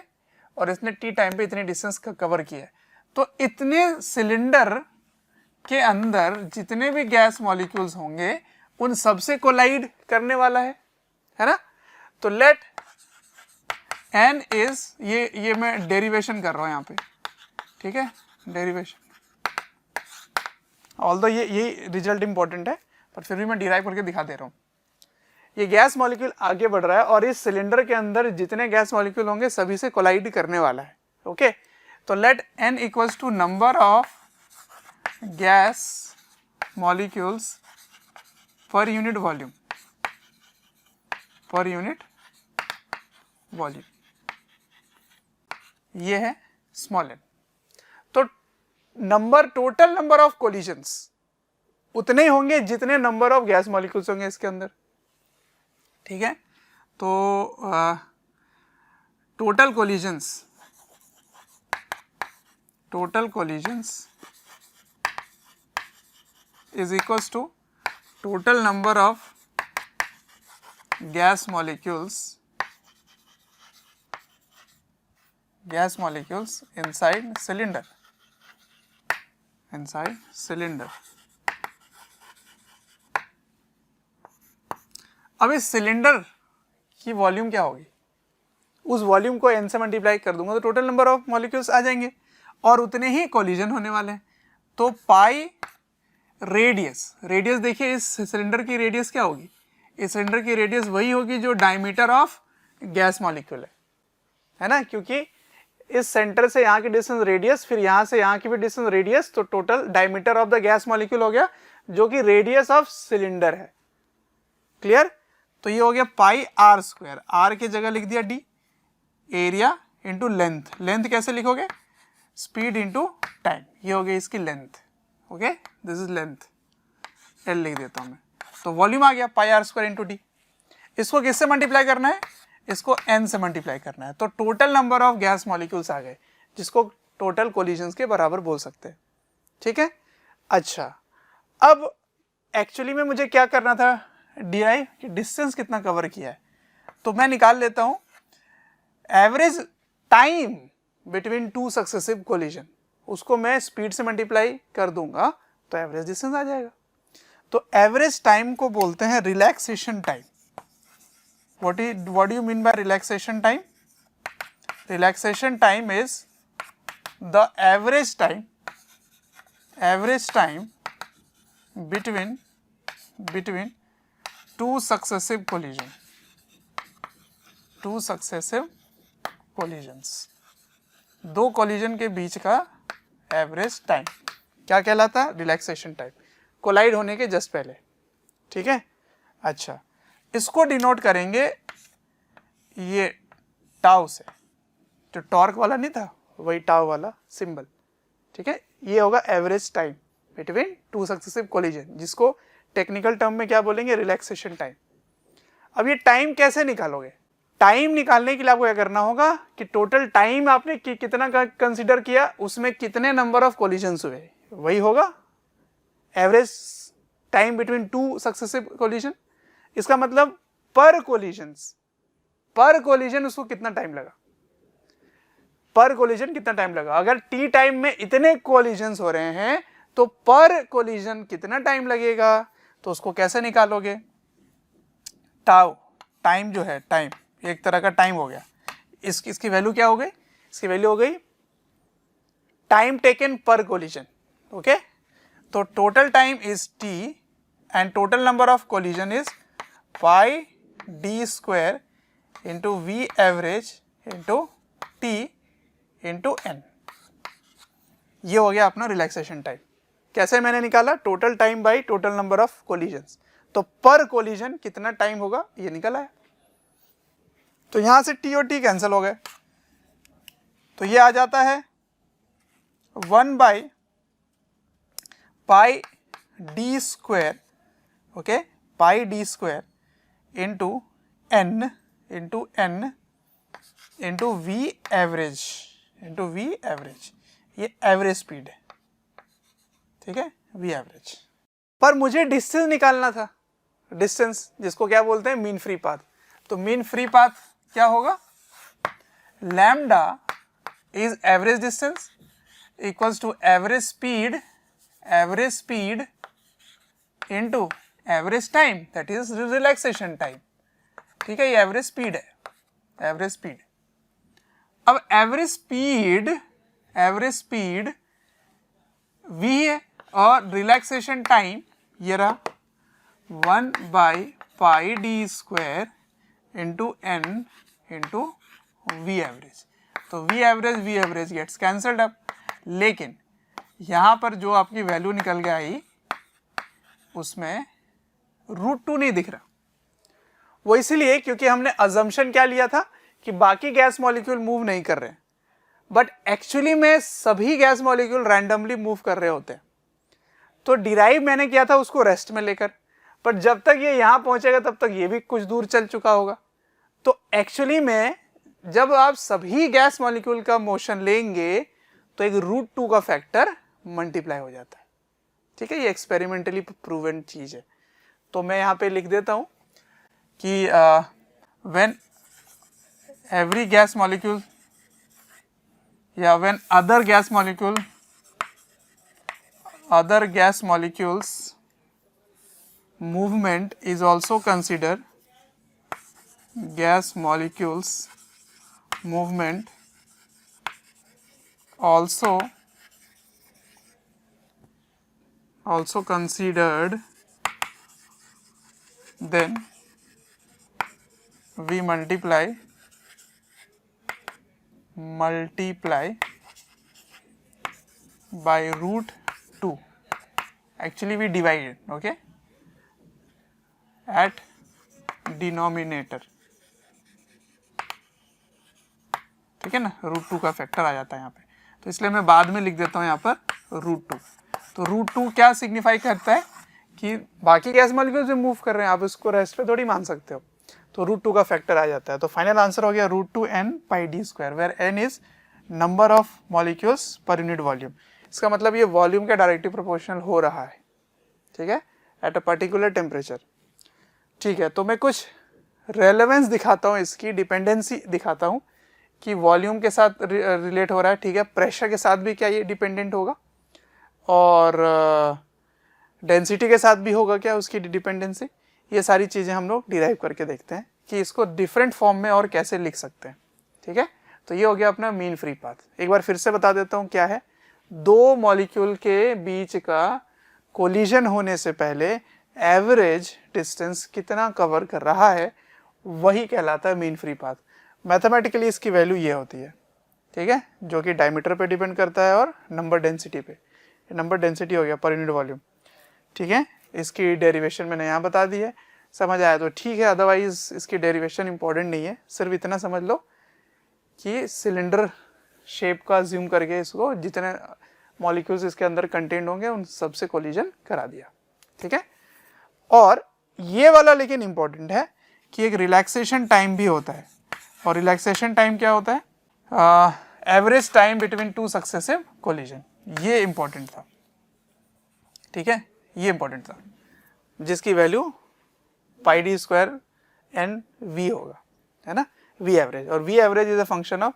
और इसने t टाइम पे इतनी डिस्टेंस कवर किया है। तो इतने सिलेंडर के अंदर जितने भी गैस मॉलिक्यूल्स होंगे उन सबसे कोलाइड करने वाला है ना। तो लेट n इज ये मैं डेरिवेशन कर रहा हूँ यहाँ पे, ठीक है, डेरिवेशन, ऑल्दो ये रिजल्ट इंपॉर्टेंट है पर फिर भी मैं डिराइव करके दिखा दे रहा हूँ। ये गैस मॉलिक्यूल आगे बढ़ रहा है और इस सिलेंडर के अंदर जितने गैस मॉलिक्यूल होंगे सभी से कोलाइड करने वाला है। ओके, तो let n equals to number of gas molecules per unit volume, per unit volume, ये है स्मॉल n। तो number, total number of collisions उतने ही होंगे जितने नंबर ऑफ गैस मॉलिक्यूल्स होंगे इसके अंदर, ठीक है। तो total collisions is equals to total number of gas molecules inside cylinder, अब इस सिलेंडर की वॉल्यूम क्या होगी, उस वॉल्यूम को n से मल्टीप्लाई कर दूंगा तो टोटल नंबर ऑफ मॉलिक्यूल्स आ जाएंगे और उतने ही कोलिजन होने वाले हैं। तो पाई रेडियस देखिए इस सिलेंडर की रेडियस क्या होगी, इस सिलेंडर की रेडियस वही होगी जो डायमीटर ऑफ गैस मॉलिक्यूल है ना, क्योंकि इस सेंटर से यहाँ की डिस्टेंस रेडियस, फिर यहाँ से यहाँ की भी डिस्टेंस रेडियस, तो total diameter of the gas molecule हो गया जो कि रेडियस ऑफ सिलेंडर है। क्लियर? तो ये हो गया पाई आर स्क्वायर, आर की जगह लिख दिया D, area into length, length कैसे लिखोगे, स्पीड इंटू टाइम, ये हो गई इसकी length. Okay, this is length, L लिख देता हूँ मैं। तो वॉल्यूम आ गया पाई आर स्क्वायर इंटू डी। इसको किससे मल्टीप्लाई करना है, इसको n से मल्टीप्लाई करना है, तो total number of gas molecules आ गए जिसको टोटल कोलिजन्स के बराबर बोल सकते हैं। ठीक है, अच्छा अब एक्चुअली में मुझे क्या करना था, डी कि डिस्टेंस कितना कवर किया है, तो मैं निकाल लेता हूं average time between two successive collision, उसको मैं स्पीड से मल्टीप्लाई कर दूंगा तो एवरेज डिस्टेंस आ जाएगा। तो एवरेज टाइम को बोलते हैं relaxation time. What do you mean by relaxation time? Relaxation time is the average time between two successive collisions, दो collision के बीच का एवरेज टाइम क्या कहलाता है, रिलैक्सेशन टाइम, कोलाइड होने के जस्ट पहले। ठीक है, अच्छा इसको डिनोट करेंगे ये टाउ से, जो टॉर्क वाला नहीं था वही टाउ वाला सिंबल। ठीक है, ये होगा average time between two successive collision, जिसको टेक्निकल टर्म में क्या बोलेंगे, रिलैक्सेशन टाइम। अब ये टाइम कैसे निकालोगे, टाइम निकालने के लिए आपको क्या करना होगा कि टोटल टाइम आपने कितना कंसीडर किया, उसमें कितने नंबर ऑफ कोलिजन्स हुए, वही होगा average time between two successive collision. इसका मतलब पर कोलिजन उसको कितना टाइम लगा, पर कोलिजन कितना टाइम लगा। अगर टी टाइम में इतने कोलिजन्स हो रहे हैं तो पर कोलिजन कितना टाइम लगेगा, तो उसको कैसे निकालोगे, टाउ, टाइम जो है, टाइम एक तरह का टाइम हो गया, इसकी वैल्यू क्या हो गई, इसकी वैल्यू हो गई time taken per collision. Okay, तो total time is T and total number of collision is pi d square into v average into T into n. ये हो गया अपना रिलैक्सेशन टाइम। कैसे मैंने निकाला, total time by total number of collisions, तो per collision कितना time होगा ये निकल आया। तो यहां से टी और टी कैंसिल हो गए, तो ये आ जाता है 1 by pi d square, okay, pi d square into n into v average, ये एवरेज स्पीड है। ठीक है, वी एवरेज। पर मुझे डिस्टेंस निकालना था, डिस्टेंस जिसको क्या बोलते हैं, मीन फ्री पाथ। तो मीन फ्री पाथ क्या होगा, lambda is average distance equals to average speed into average time, that is relaxation time. ठीक है, ये एवरेज स्पीड है, एवरेज स्पीड। अब एवरेज स्पीड v है और रिलैक्सेशन टाइम ये रहा 1/πd² into n into v average. तो v average gets cancelled up, लेकिन यहाँ पर जो आपकी वैल्यू निकल के आई उसमें √2 नहीं दिख रहा। वो इसीलिए क्योंकि हमने अजम्पशन क्या लिया था कि बाकी गैस मॉलिक्यूल मूव नहीं कर रहे, बट एक्चुअली में सभी गैस मॉलिक्यूल रैंडमली मूव कर रहे होते हैं। तो डिराइव मैंने किया था उसको रेस्ट में लेकर, पर जब तक ये यहां पहुंचेगा तब तक ये भी कुछ दूर चल चुका होगा। तो एक्चुअली में जब आप सभी गैस मॉलिक्यूल का मोशन लेंगे तो एक √2 का फैक्टर मल्टीप्लाई हो जाता है। ठीक है, ये एक्सपेरिमेंटली प्रूवन चीज है। तो मैं यहां पे लिख देता हूं कि व्हेन एवरी गैस मॉलिक्यूल या when other gas molecules movement is also considered gas molecules movement also considered, then we multiply by √2. Actually we divided, okay, at denominator. ठीक है ना, √2 का फैक्टर आ जाता है यहाँ पे, तो इसलिए मैं बाद में लिख देता हूँ यहाँ पर √2। तो √2 क्या सिग्निफाई करता है कि बाकी गैस मॉलिक्यूल्स भी मूव कर रहे हैं, आप इसको रेस्ट पे थोड़ी मान सकते हो। तो √2 का फैक्टर आ जाता है। तो फाइनल आंसर हो गया √2n/d², where n is number of molecules per unit volume. इसका मतलब ये वॉल्यूम का डायरेक्टली प्रोपोर्शनल हो रहा है, ठीक है, एट अ पर्टिकुलर टेम्परेचर। ठीक है, तो मैं कुछ रेलेवेंस दिखाता हूँ, इसकी डिपेंडेंसी दिखाता हूँ कि वॉल्यूम के साथ रिलेट हो रहा है, ठीक है, प्रेशर के साथ भी क्या ये डिपेंडेंट होगा, और डेंसिटी के साथ भी होगा क्या उसकी डिपेंडेंसी। ये सारी चीज़ें हम लोग डिराइव करके देखते हैं कि इसको डिफरेंट फॉर्म में और कैसे लिख सकते हैं। ठीक है, तो ये हो गया अपना मीन फ्री पाथ। एक बार फिर से बता देता हूँ क्या है। दो मॉलिक्यूल के बीच का कोलिजन होने से पहले एवरेज डिस्टेंस कितना कवर कर रहा है वही कहलाता है मीन फ्री पाथ। मैथमेटिकली इसकी वैल्यू ये होती है, ठीक है, जो कि डायमीटर पे डिपेंड करता है और नंबर डेंसिटी पे। नंबर डेंसिटी हो गया पर यूनिट वॉल्यूम। ठीक है, इसकी डेरिवेशन मैंने यहाँ बता दी है, समझ आया तो ठीक है, अदरवाइज इसकी डेरिवेशन इंपॉर्टेंट नहीं है। सिर्फ इतना समझ लो कि सिलेंडर शेप का ज्यूम करके इसको जितने मॉलिक्यूल्स इसके अंदर कंटेंट होंगे उन सबसे कोलिजन करा दिया। ठीक है, और ये वाला लेकिन इंपॉर्टेंट है कि एक रिलैक्सेशन टाइम भी होता है। और रिलैक्सेशन टाइम क्या होता है? Average time between two successive collision. ये इंपॉर्टेंट था, ठीक है, ये इंपॉर्टेंट था, जिसकी वैल्यू πd² NV होगा, है ना, V एवरेज। और V average is a function of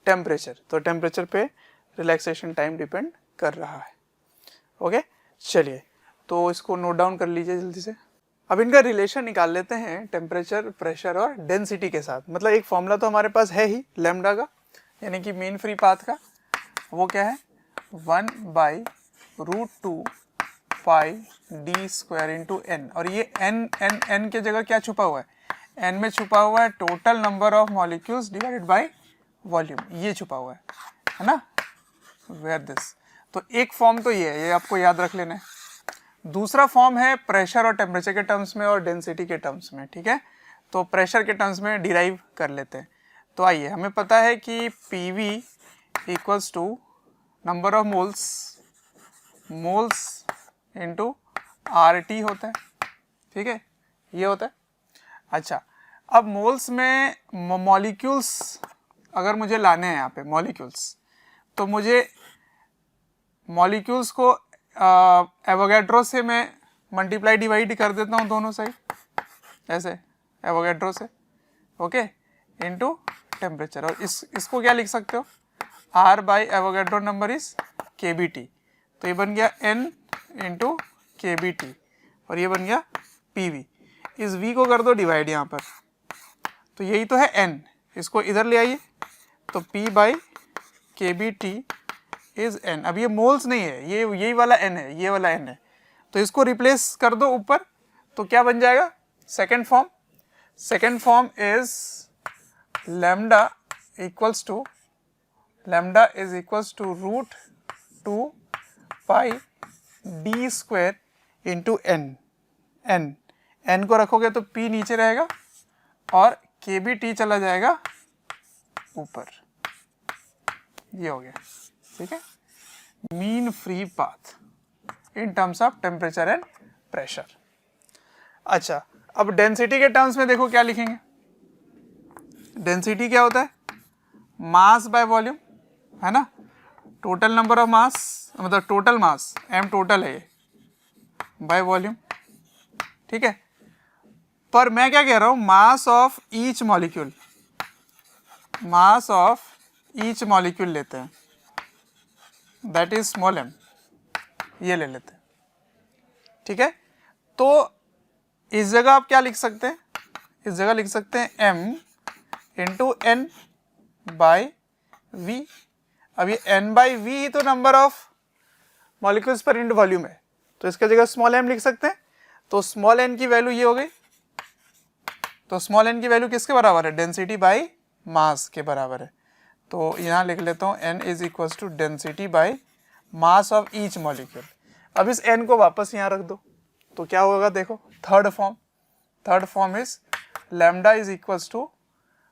temperature, तो टेम्परेचर पे रिलैक्सेशन टाइम डिपेंड कर रहा है। ओके, चलिए तो इसको नोट डाउन कर लीजिए जल्दी से। अब इनका रिलेशन निकाल लेते हैं टेम्परेचर, प्रेशर और डेंसिटी के साथ। मतलब एक फॉर्मूला तो हमारे पास है ही लैम्डा का, यानी कि मीन फ्री पाथ का। वो क्या है? 1/√2 πd² इंटू n। और ये n के जगह क्या छुपा हुआ है? n में छुपा हुआ है total number of molecules divided by volume, ये छुपा हुआ है ना, वेयर दिस। तो एक फॉर्म तो ये है, ये आपको याद रख लेना है। दूसरा फॉर्म है प्रेशर और टेम्परेचर के टर्म्स में और डेंसिटी के टर्म्स में। ठीक है, तो प्रेशर के टर्म्स में डिराइव कर लेते हैं। तो आइए, हमें पता है कि PV equals to number of moles into RT होता है। ठीक है, ये होता है। अच्छा, अब मोल्स में मॉलिक्यूल्स अगर मुझे लाने हैं यहाँ पे मॉलिक्यूल्स, तो मुझे मॉलिक्यूल्स को एवोगैड्रो से मैं मल्टीप्लाई डिवाइड कर देता हूँ दोनों साइड, ऐसे एवोगैड्रो से, ओके, इनटू टेम्परेचर। और इसको क्या लिख सकते हो? R by Avogadro number is KBT। तो ये बन गया N इंटू KBT और ये बन गया PV। इस V को कर दो डिवाइड यहाँ पर, तो यही तो है N। इसको इधर ले आइए, तो P बाई के बी टी इज n। अब ये मोल्स नहीं है, ये यही वाला n है, ये वाला n है, तो इसको रिप्लेस कर दो ऊपर, तो क्या बन जाएगा second form is lambda is equals to root 2 pi d square into n को रखोगे तो p नीचे रहेगा और के बी टी चला जाएगा ऊपर, ये हो गया, ठीक है, mean free path in terms of temperature and pressure. अच्छा, अब डेंसिटी के टर्म्स में देखो क्या लिखेंगे। डेंसिटी क्या होता है, मास बाय वॉल्यूम, है ना, टोटल नंबर ऑफ मास, मतलब टोटल मास m टोटल है ये, बाय वॉल्यूम, ठीक है। पर मैं क्या कह रहा हूं, मास ऑफ ईच मॉलिक्यूल लेते हैं, दैट इज स्मॉल m, ये ले लेते हैं, ठीक है। तो इस जगह आप क्या लिख सकते हैं, इस जगह लिख सकते हैं m into n by v। अब ये n बाई v ही तो number of molecules per unit volume है, तो इसके जगह स्मॉल m लिख सकते हैं। तो स्मॉल n की वैल्यू ये हो गई, तो स्मॉल n की वैल्यू किसके बराबर है, डेंसिटी बाई मास के बराबर है। तो यहाँ लिख लेता हूँ n is equal to density by mass of each molecule. अब इस n को वापस यहाँ रख दो, तो क्या होगा देखो, third form is lambda is equal to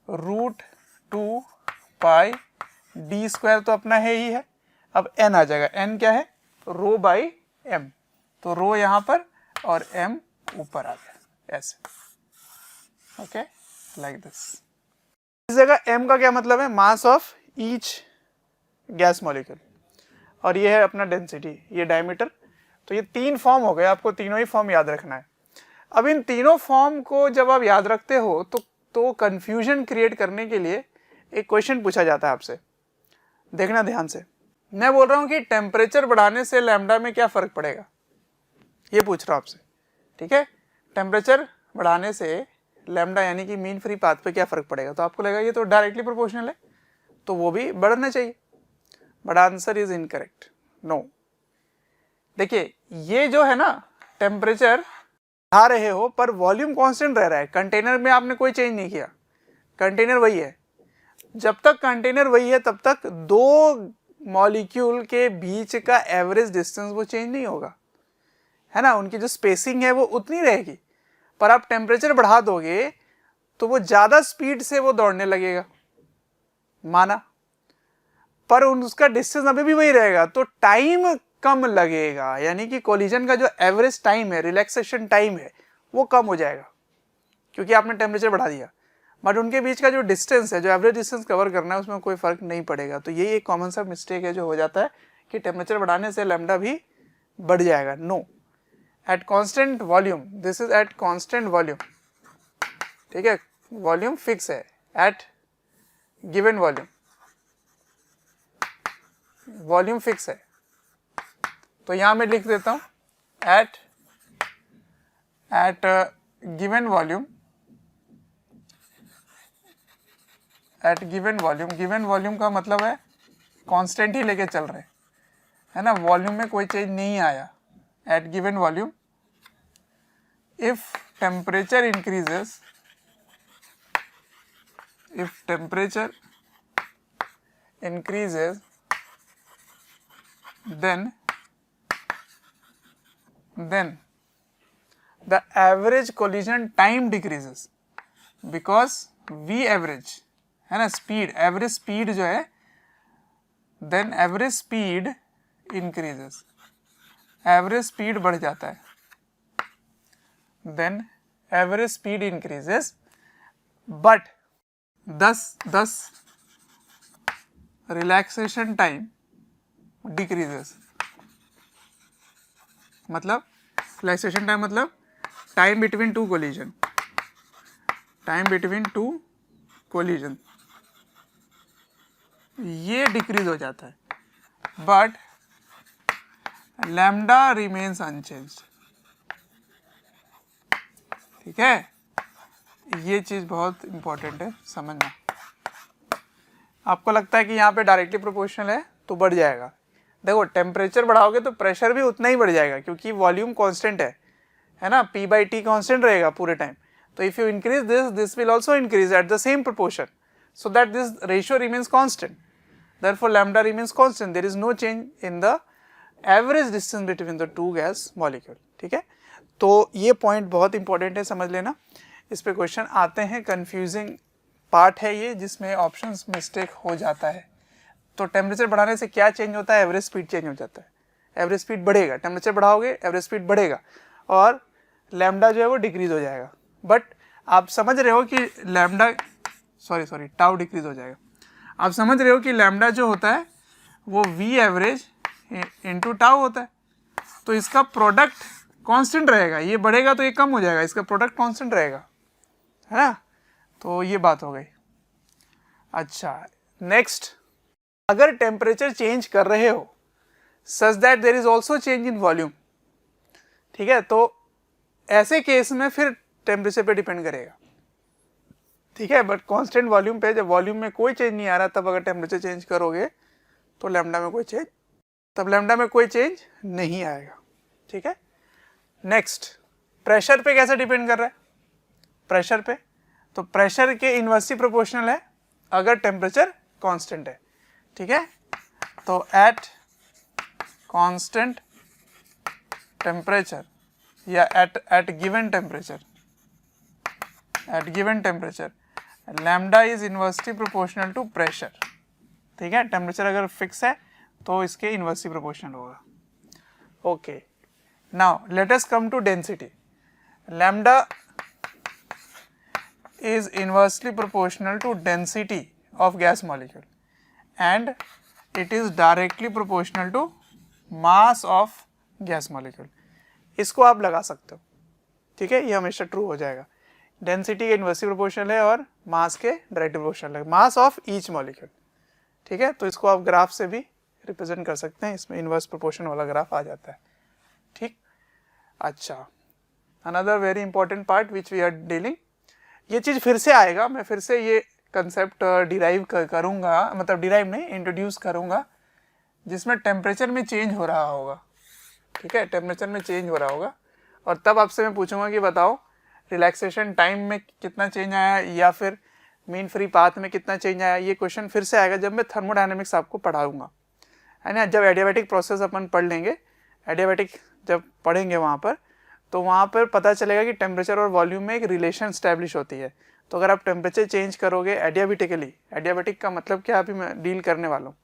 root 2 pi d square, तो अपना है ही है। अब n आ जाएगा, n क्या है, रो बाई m, तो रो यहाँ पर और m ऊपर आ गया, ऐसे, ओके, लाइक दिस। इस जगह m का क्या मतलब है, मास ऑफ ईच गैस मॉलिक्यूल, और ये है अपना डेंसिटी, ये डायमीटर। तो ये तीन फॉर्म हो गए, आपको तीनों ही फॉर्म याद रखना है। अब इन तीनों फॉर्म को जब आप याद रखते हो तो कंफ्यूजन क्रिएट करने के लिए एक क्वेश्चन पूछा जाता है आपसे, देखना ध्यान से। मैं बोल रहा हूँ कि टेम्परेचर बढ़ाने से लैम्डा में क्या फर्क पड़ेगा, ये पूछ रहा हूँ आपसे, ठीक है। टेम्परेचर बढ़ाने से लैम्डा यानी कि मीन फ्री पाथ पे क्या फर्क पड़ेगा, तो आपको लगेगा ये तो डायरेक्टली प्रोपोर्शनल है, तो वो भी बढ़ना चाहिए, but answer is incorrect, no. देखिए ये जो है ना, टेम्परेचर बढ़ा रहे हो पर वॉल्यूम कांस्टेंट रह रहा है, कंटेनर में आपने कोई चेंज नहीं किया, कंटेनर वही है। जब तक कंटेनर वही है तब तक दो मॉलिक्यूल के बीच का एवरेज डिस्टेंस वो चेंज नहीं होगा, है ना, उनकी जो स्पेसिंग है वो उतनी रहेगी। पर आप टेम्परेचर बढ़ा दोगे तो वो ज्यादा स्पीड से वो दौड़ने लगेगा, माना, पर उसका डिस्टेंस अभी भी वही रहेगा, तो टाइम कम लगेगा, यानी कि कोलिजन का जो एवरेज टाइम है, रिलैक्सेशन टाइम है, वो कम हो जाएगा क्योंकि आपने टेम्परेचर बढ़ा दिया। बट उनके बीच का जो डिस्टेंस है, जो एवरेज डिस्टेंस कवर करना है, उसमें कोई फर्क नहीं पड़ेगा। तो ये एक कॉमन सा मिस्टेक है जो हो जाता है कि टेम्परेचर बढ़ाने से लैम्डा भी बढ़ जाएगा, no. At constant volume, this is at constant volume, ठीक है, वॉल्यूम फिक्स है, एट गिवन वॉल्यूम फिक्स है। तो यहां मैं लिख देता हूं at given volume, at given volume का मतलब है कांस्टेंट ही लेके चल रहे, है ना, वॉल्यूम में कोई चेंज नहीं आया। At given volume if temperature increases, then the average collision time decreases because v average, है ना, स्पीड, एवरेज स्पीड जो है, then average speed increases, average speed बढ़ जाता है, then average speed increases, but thus relaxation time decreases। मतलब relaxation time मतलब time between two collision, ये डिक्रीज हो जाता है, बट लैम्डा रिमेन्स अनचेंज्ड, ठीक है। ये चीज बहुत इंपॉर्टेंट है समझना। आपको लगता है कि यहाँ पे डायरेक्टली प्रोपोर्शनल है तो बढ़ जाएगा। देखो टेम्परेचर बढ़ाओगे तो प्रेशर भी उतना ही बढ़ जाएगा क्योंकि वॉल्यूम कांस्टेंट है ना, P by T कांस्टेंट रहेगा पूरे टाइम। तो if you increase this will also increase at the same proportion so that this ratio remains constant. Therefore lambda remains constant. There is no change in the average distance between the two gas molecule. ठीक है, तो ये point बहुत important है, समझ लेना। इस पे क्वेश्चन आते हैं, कंफ्यूजिंग पार्ट है ये जिसमें ऑप्शंस मिस्टेक हो जाता है। तो टेम्परेचर बढ़ाने से क्या चेंज होता है? एवरेज स्पीड चेंज हो जाता है। एवरेज स्पीड बढ़ेगा, टेम्परेचर बढ़ाओगे एवरेज स्पीड बढ़ेगा और लैम्डा जो है वो डिक्रीज हो जाएगा। बट आप समझ रहे हो कि लैम्डा सॉरी टाउ डिक्रीज हो जाएगा। आप समझ रहे हो कि लैम्डा जो होता है वो वी एवरेज इंटू टाउ होता है। तो इसका प्रोडक्ट कांस्टेंट रहेगा, ये बढ़ेगा तो ये कम हो जाएगा, इसका प्रोडक्ट कांस्टेंट रहेगा, है ना। तो ये बात हो गई। अच्छा, नेक्स्ट, अगर टेम्परेचर चेंज कर रहे हो such that there is also change in volume, ठीक है, तो ऐसे केस में फिर टेम्परेचर पे डिपेंड करेगा, ठीक है। बट कांस्टेंट वॉल्यूम पे, जब वॉल्यूम में कोई चेंज नहीं आ रहा तब अगर टेम्परेचर चेंज करोगे तो लैम्डा में कोई चेंज, तब लैम्डा में कोई चेंज नहीं आएगा, ठीक है। नेक्स्ट, प्रेशर पे कैसे डिपेंड कर रहा है? प्रेशर पे, तो प्रेशर के इनवर्सली प्रोपोर्शनल है अगर टेम्परेचर कांस्टेंट है, ठीक है। तो एट कांस्टेंट टेम्परेचर या at given temperature lambda is inversely proportional to pressure, ठीक है। टेम्परेचर अगर फिक्स है तो इसके इनवर्सली प्रोपोर्शनल होगा। Okay, now let us come to density. Lambda is inversely proportional to density of gas molecule and it is directly proportional to mass of gas molecule। इसको आप लगा सकते हो, ठीक है, ये हमेशा ट्रू हो जाएगा। डेंसिटी के इनवर्सली प्रोपोर्शनल है और मास के डायरेक्टली प्रोपोर्शनल है, मास ऑफ ईच मॉलिक्यूल, ठीक है। तो इसको आप ग्राफ से भी रिप्रेजेंट कर सकते हैं, इसमें इनवर्स प्रोपोर्शन वाला ग्राफ आ जाता है, ठीक। अच्छा, another very important part which we are dealing, ये चीज़ फिर से आएगा, मैं फिर से ये कंसेप्ट डिराइव करूँगा, मतलब डिराइव नहीं, इंट्रोड्यूस करूँगा, जिसमें टेम्परेचर में चेंज हो रहा होगा, ठीक है, टेम्परेचर में चेंज हो रहा होगा। और तब आपसे मैं पूछूंगा कि बताओ रिलैक्सेशन टाइम में कितना चेंज आया या फिर मीन फ्री पाथ में कितना चेंज आया। ये क्वेश्चन फिर से आएगा जब मैं थर्मोडायनेमिक्स आपको पढ़ाऊँगा, है ना। जब एडियाबैटिक प्रोसेस अपन पढ़ लेंगे, एडियाबैटिक जब पढ़ेंगे वहाँ पर, तो वहाँ पर पता चलेगा कि टेम्परेचर और वॉल्यूम में एक रिलेशन स्टैब्लिश होती है। तो अगर आप टेम्परेचर चेंज करोगे एडियाबेटिकली, एडियाबैटिक का मतलब क्या अभी मैं डील करने वाला हूँ,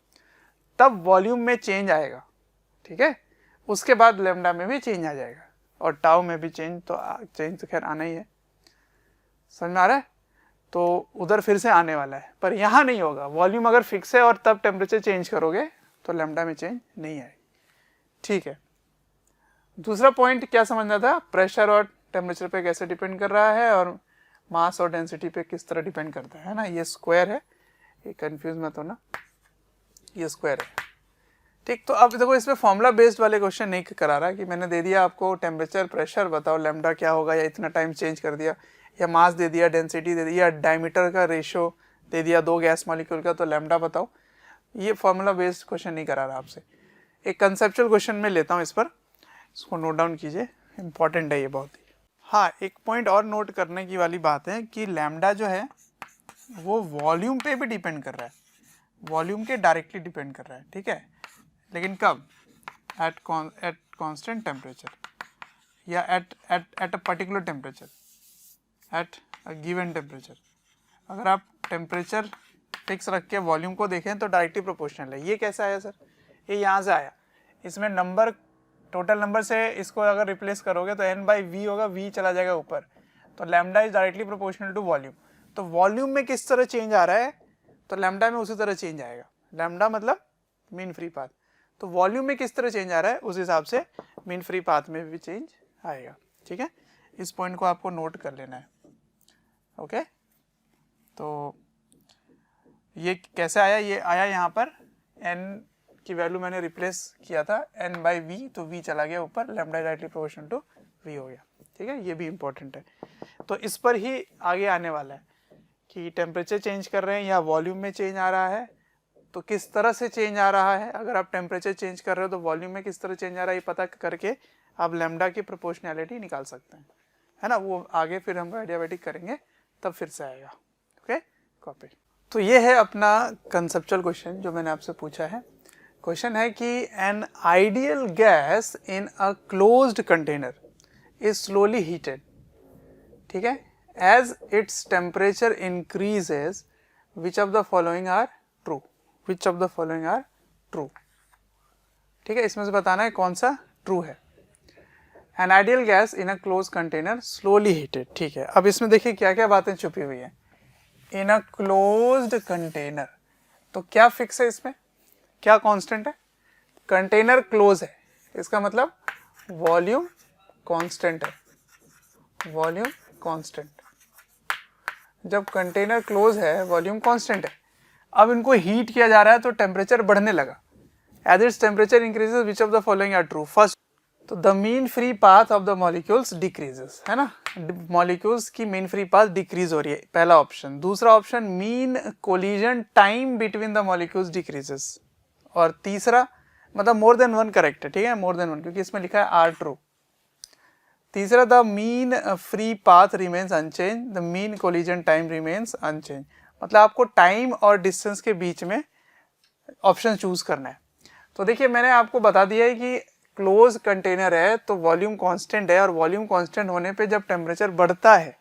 तब वॉल्यूम में चेंज आएगा, ठीक है। उसके बाद लैम्डा में भी चेंज आ जाएगा और टाउ में भी चेंज तो खैर आना ही है, समझ में आ रहा है। तो उधर फिर से आने वाला है, पर यहाँ नहीं होगा। वॉल्यूम अगर फिक्स है और तब टेम्परेचर चेंज करोगे तो लैम्डा में चेंज नहीं आएगी, ठीक है। दूसरा पॉइंट क्या समझना था, प्रेशर और टेम्परेचर पे कैसे डिपेंड कर रहा है और मास और डेंसिटी पे किस तरह डिपेंड करता है ना। ये स्क्वायर है, ये कंफ्यूज मत होना, ये स्क्वायर है, ठीक। तो अब देखो इसमें फॉर्मूला बेस्ड वाले क्वेश्चन नहीं करा रहा कि मैंने दे दिया आपको टेम्परेचर प्रेशर बताओ लैम्डा क्या होगा, या इतना टाइम चेंज कर दिया, या मास दे दिया, डेंसिटी दे दिया, डायमीटर का रेशियो दे दिया दो गैस मॉलिक्यूल का, तो लैम्डा बताओ। ये फॉर्मूला बेस्ड क्वेश्चन नहीं करा रहा आपसे, एक कंसेप्चुअल क्वेश्चन में लेता हूँ इस पर, इसको नोट डाउन कीजिए, इंपॉर्टेंट है ये बहुत ही। हाँ, एक पॉइंट और नोट करने की वाली बात है कि लैम्डा जो है वो वॉल्यूम पे भी डिपेंड कर रहा है, वॉल्यूम के डायरेक्टली डिपेंड कर रहा है, ठीक है। लेकिन कब? एट कांस्टेंट टेम्परेचर या at a particular temperature, at a given temperature. अगर आप टेम्परेचर फिक्स रख के वॉल्यूम को देखें तो डायरेक्टली प्रोपोर्शनल है। ये कैसे आया सर? ये यहाँ से आया, इसमें नंबर, टोटल नंबर से इसको अगर रिप्लेस करोगे तो n/v होगा, v चला जाएगा ऊपर, तो lambda is directly proportional to volume. तो वॉल्यूम में किस तरह चेंज आ रहा है तो लैम्डा में उसी तरह चेंज आएगा। लैम्डा मतलब मीन फ्री पाथ, तो वॉल्यूम में किस तरह चेंज आ रहा है उस हिसाब से मीन फ्री पाथ में भी चेंज आएगा, ठीक है। इस पॉइंट को आपको नोट कर लेना है, ओके। तो ये कैसे आया? ये आया यहाँ पर n की वैल्यू मैंने रिप्लेस किया था n/v, तो v चला गया ऊपर, lambda directly proportional to v हो गया, ठीक है। ये भी इंपॉर्टेंट है, तो इस पर ही आगे आने वाला है कि टेम्परेचर चेंज कर रहे हैं या वॉल्यूम में चेंज आ रहा है, तो किस तरह से चेंज आ रहा है। अगर आप टेम्परेचर चेंज कर रहे हो तो वॉल्यूम में किस तरह चेंज आ रहा है, ये पता करके आप लैम्डा की प्रोपोर्शनैलिटी निकाल सकते हैं, है ना। वो आगे फिर हम एडियाबेटिक करेंगे तब फिर से आएगा। Okay, copy. तो ये है अपना कंसेप्चुअल क्वेश्चन जो मैंने आपसे पूछा है। क्वेश्चन है कि an ideal gas in a closed container is slowly heated, ठीक है, as its temperature increases, which of the following are true, which of the following are true, ठीक है, इसमें से बताना है कौन सा ट्रू है। N ideal gas in a close container slowly heated, ठीक है। अब इसमें देखिए क्या क्या बातें छुपी हुई है। इन अ क्लोज्ड कंटेनर, तो क्या फिक्स है इसमें, क्या कांस्टेंट है, कंटेनर क्लोज है, इसका मतलब वॉल्यूम कांस्टेंट है, वॉल्यूम कांस्टेंट। जब कंटेनर क्लोज है वॉल्यूम कांस्टेंट है। अब इनको हीट किया जा रहा है तो टेम्परेचर बढ़ने लगा, as its temperature increases, which of the following are true. First, तो the mean free path of the molecules decreases, है ना, मॉलिक्यूल्स की मीन फ्री पाथ डिक्रीज हो रही है, पहला ऑप्शन। दूसरा option, mean collision time between the molecules decreases. और तीसरा, मतलब मोर देन वन करेक्ट है, ठीक है, मोर देन वन, क्योंकि इसमें लिखा है आर ट्रू। तीसरा, the mean free path remains unchanged, the mean collision time remains unchanged. मतलब आपको टाइम और डिस्टेंस के बीच में ऑप्शन चूज करना है। तो देखिए मैंने आपको बता दिया है कि क्लोज कंटेनर है तो वॉल्यूम कांस्टेंट है, और वॉल्यूम कांस्टेंट होने पे जब टेम्परेचर बढ़ता है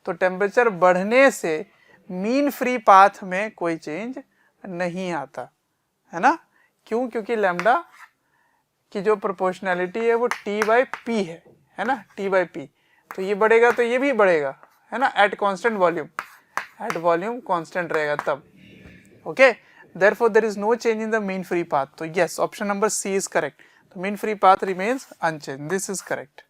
तो टेम्परेचर बढ़ने से मीन फ्री पाथ में कोई चेंज नहीं आता, है ना। क्यों, क्योंकि लैम्डा की जो प्रोपोर्शनैलिटी है वो T/P है ना, T/P। तो ये बढ़ेगा तो ये भी बढ़ेगा, है ना, at constant volume, at volume constant रहेगा तब। Okay, therefore there is no change in the mean free path. तो yes, option number C is correct. तो mean free path remains unchanged. This is correct.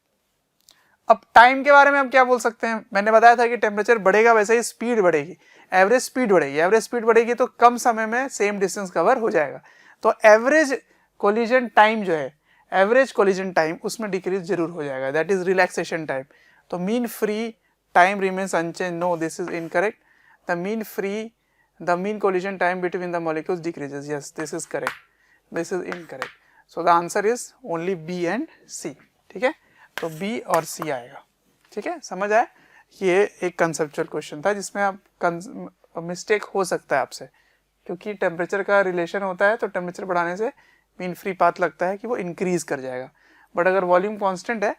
अब time के बारे में हम क्या बोल सकते हैं, मैंने बताया था कि टेम्परेचर बढ़ेगा वैसे ही स्पीड बढ़ेगी, एवरेज स्पीड बढ़ेगी, एवरेज स्पीड बढ़ेगी तो कम समय में सेम डिस्टेंस कवर हो जाएगा। तो एवरेज कोलिजन टाइम जो है, एवरेज कोलिजन टाइम उसमें डिक्रीज जरूर हो जाएगा, दैट इज रिलैक्सेशन टाइम। तो mean free time remains unchanged, no, this is incorrect. The mean collision time between the molecules decreases. Yes, this is correct. This is incorrect. So the answer is only B and C. ठीक है, तो B और C आएगा। ठीक है, समझ आया। ये एक कंसेप्चुअल क्वेश्चन था जिसमें आप मिस्टेक हो सकता है आपसे, क्योंकि टेम्परेचर का रिलेशन होता है तो टेम्परेचर बढ़ाने से मीन फ्री पाथ लगता है कि वो इंक्रीज कर जाएगा, बट अगर वॉल्यूम कांस्टेंट है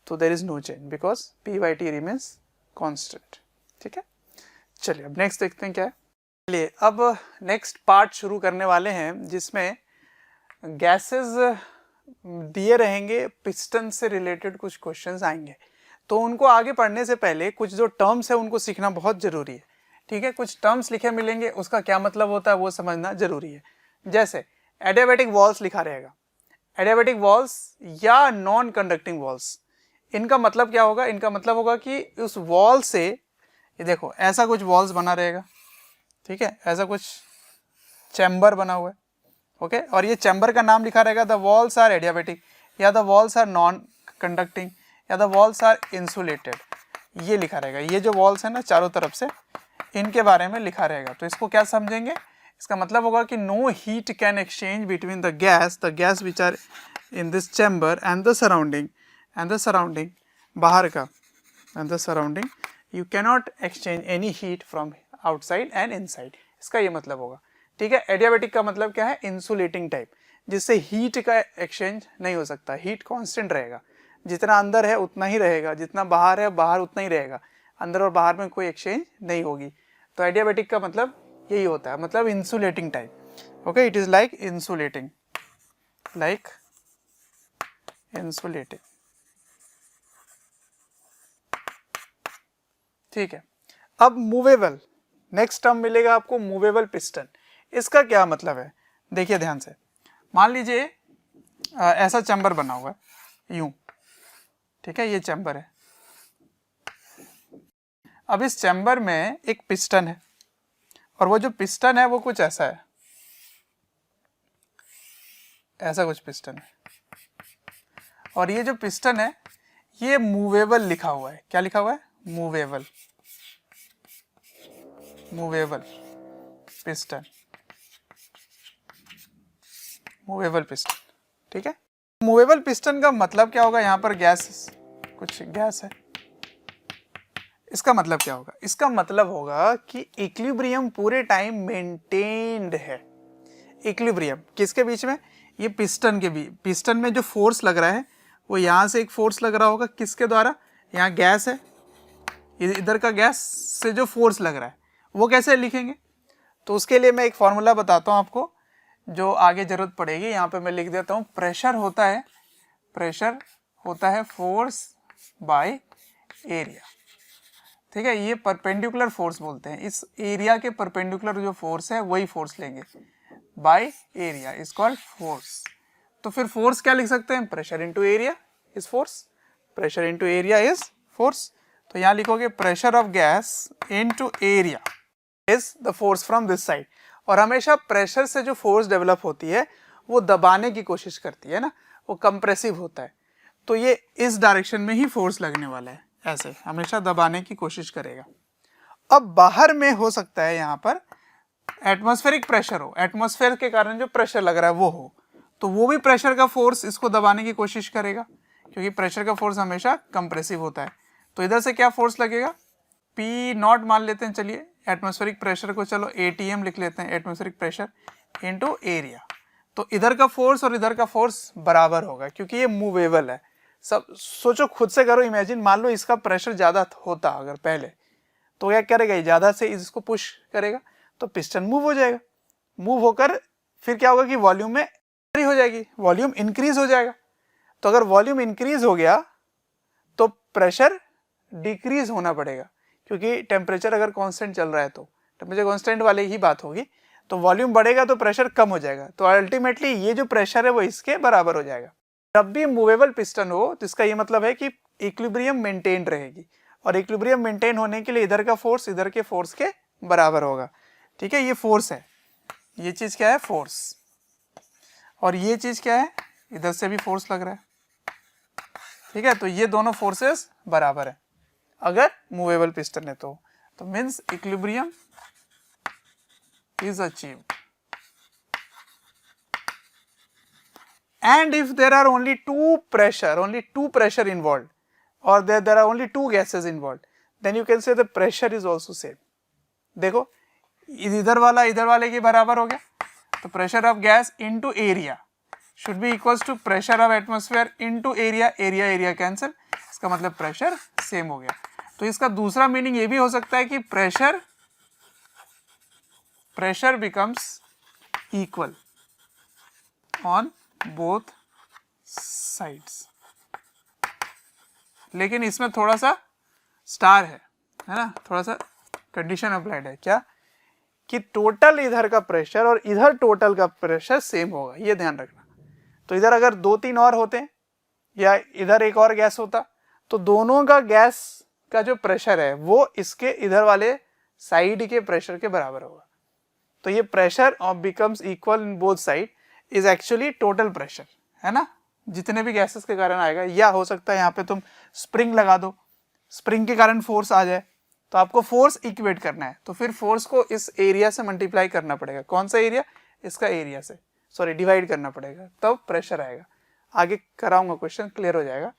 तो there is no change because P/T remains constant. ठीक है, चलिए अब नेक्स्ट देखते हैं क्या है। चलिए अब नेक्स्ट पार्ट शुरू करने वाले हैं जिसमें गैसेस दिए रहेंगे, पिस्टन से रिलेटेड कुछ क्वेश्चंस आएंगे, तो उनको आगे पढ़ने से पहले कुछ जो टर्म्स है उनको सीखना बहुत ज़रूरी है। ठीक है, कुछ टर्म्स लिखे मिलेंगे, उसका क्या मतलब होता है वो समझना ज़रूरी है। जैसे एडियाबेटिक वॉल्स लिखा रहेगा, एडियाबेटिक वॉल्स या नॉन कंडक्टिंग वॉल्स, इनका मतलब क्या होगा, इनका मतलब होगा कि उस वॉल से, ये देखो ऐसा कुछ वॉल्स बना रहेगा, ठीक है, ऐसा कुछ चैम्बर बना हुआ है, ओके, और ये चैम्बर का नाम लिखा रहेगा द वॉल्स आर एडियाबेटिक, या the walls are non conducting, या द वॉल्स आर इंसुलेटेड, ये लिखा रहेगा। ये जो वॉल्स है ना चारों तरफ से, इनके बारे में लिखा रहेगा, तो इसको क्या समझेंगे, इसका मतलब होगा कि no heat can exchange between the gas which are in this chamber and the surrounding, बाहर का and the surrounding, you cannot exchange any heat from outside and inside, इसका ये मतलब होगा। ठीक है, एडियाबेटिक का मतलब क्या है, इंसुलेटिंग टाइप, जिससे हीट का एक्सचेंज नहीं हो सकता, हीट कांस्टेंट रहेगा, जितना अंदर है उतना ही रहेगा, जितना बाहर है बाहर उतना ही रहेगा, अंदर और बाहर में कोई एक्सचेंज नहीं होगी। तो एडियाबेटिक का मतलब यही होता है, मतलब insulating type. Okay, it is like insulating, ठीक है। अब मूवेबल, नेक्स्ट टर्म मिलेगा आपको मूवेबल पिस्टन। इसका क्या मतलब है, देखिए ध्यान से, मान लीजिए ऐसा चैम्बर बना हुआ है यूं, ठीक है, ये चैम्बर है। अब इस चैम्बर में एक पिस्टन है, और वो जो पिस्टन है वो कुछ ऐसा है, ऐसा कुछ पिस्टन है, और ये जो पिस्टन है ये मूवेबल लिखा हुआ है, क्या लिखा हुआ है, movable. Movable piston, movable piston, ठीक है। मूवेबल पिस्टन का मतलब क्या होगा, यहाँ पर गैस, कुछ गैस है, इसका मतलब क्या होगा, इसका मतलब होगा कि इक्विलिब्रियम पूरे टाइम मेंटेन्ड है। इक्विलिब्रियम किसके बीच में, ये पिस्टन के बीच, पिस्टन में जो फोर्स लग रहा है वो यहाँ से एक फोर्स लग रहा होगा, किसके द्वारा, यहाँ गैस है, इधर का गैस से जो फोर्स लग रहा है वो कैसे लिखेंगे, तो उसके लिए मैं एक फॉर्मूला बताता हूँ आपको जो आगे जरूरत पड़ेगी। यहाँ पे मैं लिख देता हूँ, प्रेशर होता है, प्रेशर होता है फोर्स बाय एरिया, ठीक है। ये परपेंडिकुलर फोर्स बोलते हैं, इस एरिया के परपेंडिकुलर जो फोर्स है वही फोर्स लेंगे, by area is called force. तो फिर फोर्स क्या लिख सकते हैं, pressure into area is force, pressure into area is force. तो यहाँ लिखोगे pressure of gas into area is the force from this side. और हमेशा प्रेशर से जो फोर्स डेवलप होती है वो दबाने की कोशिश करती है ना, वो कंप्रेसिव होता है, तो ये इस डायरेक्शन में ही फोर्स लगने वाला है, ऐसे हमेशा दबाने की कोशिश करेगा। अब बाहर में हो सकता है यहाँ पर एटमॉस्फेरिक प्रेशर हो, एटमॉस्फेयर के कारण जो प्रेशर लग रहा है वो हो, तो वो भी प्रेशर का फोर्स इसको दबाने की कोशिश करेगा, क्योंकि प्रेशर का फोर्स हमेशा कंप्रेसिव होता है। तो इधर से क्या फोर्स लगेगा, पी नॉट मान लेते हैं, चलिए एटमॉस्फेरिक प्रेशर को चलो एटीएम लिख लेते हैं, एटमॉस्फेरिक प्रेशर इनटू एरिया। तो इधर का फोर्स और इधर का फोर्स बराबर होगा, क्योंकि ये मूवेबल है। सब सोचो, खुद से करो इमेजिन, मान लो इसका प्रेशर ज़्यादा होता अगर पहले, तो क्या करेगा, ये ज़्यादा से इसको पुश करेगा तो पिस्टन मूव हो जाएगा, मूव होकर फिर क्या होगा कि वॉल्यूम में हो जाएगी, वॉल्यूम इंक्रीज हो जाएगा। तो अगर वॉल्यूम इंक्रीज हो गया तो प्रेशर डिक्रीज होना पड़ेगा, क्योंकि टेम्परेचर अगर कांस्टेंट चल रहा है तो टेम्परेचर कांस्टेंट वाले ही बात होगी, तो वॉल्यूम बढ़ेगा तो प्रेशर कम हो जाएगा, तो अल्टीमेटली ये जो प्रेशर है वो इसके बराबर हो जाएगा। जब भी मूवेबल पिस्टन हो तो इसका ये मतलब है कि इक्विलिब्रियम मेंटेन रहेगी, और इक्विलिब्रियम मेंटेन होने के लिए इधर का फोर्स इधर के फोर्स के बराबर होगा, ठीक है। ये फोर्स है, ये चीज क्या है, फोर्स, और ये चीज क्या है, इधर से भी फोर्स लग रहा है, ठीक है। तो ये दोनों फोर्सेस बराबर है अगर मूवेबल पिस्टन है तो means equilibrium is achieved. And if there are only two pressure involved, or there are only two gases involved, then you can say the pressure is also same. देखो इधर वाले के बराबर हो गया, तो pressure of gas into area should be equals to pressure of atmosphere into area cancel, इसका मतलब pressure same हो गया। तो इसका दूसरा मीनिंग ये भी हो सकता है कि pressure becomes equal on both sides. लेकिन इसमें थोड़ा सा स्टार है ना, थोड़ा सा कंडीशन अप्लाइड है, क्या कि टोटल इधर का प्रेशर और इधर टोटल का प्रेशर सेम होगा, ये ध्यान रखना। तो इधर अगर 2-3 और होते या इधर एक और गैस होता तो दोनों का गैस का जो प्रेशर है वो इसके इधर वाले साइड के प्रेशर के बराबर होगा। तो ये pressure becomes equal in both side is actually total pressure, है ना, जितने भी गैसेस के कारण आएगा। या हो सकता है यहाँ पे तुम स्प्रिंग लगा दो, स्प्रिंग के कारण फोर्स आ जाए, तो आपको फोर्स इक्वेट करना है, तो फिर फोर्स को इस एरिया से मल्टीप्लाई करना पड़ेगा। कौन सा एरिया, इसका एरिया से, सॉरी डिवाइड करना पड़ेगा, तब प्रेशर आएगा। आगे कराऊंगा क्वेश्चन, क्लियर हो जाएगा।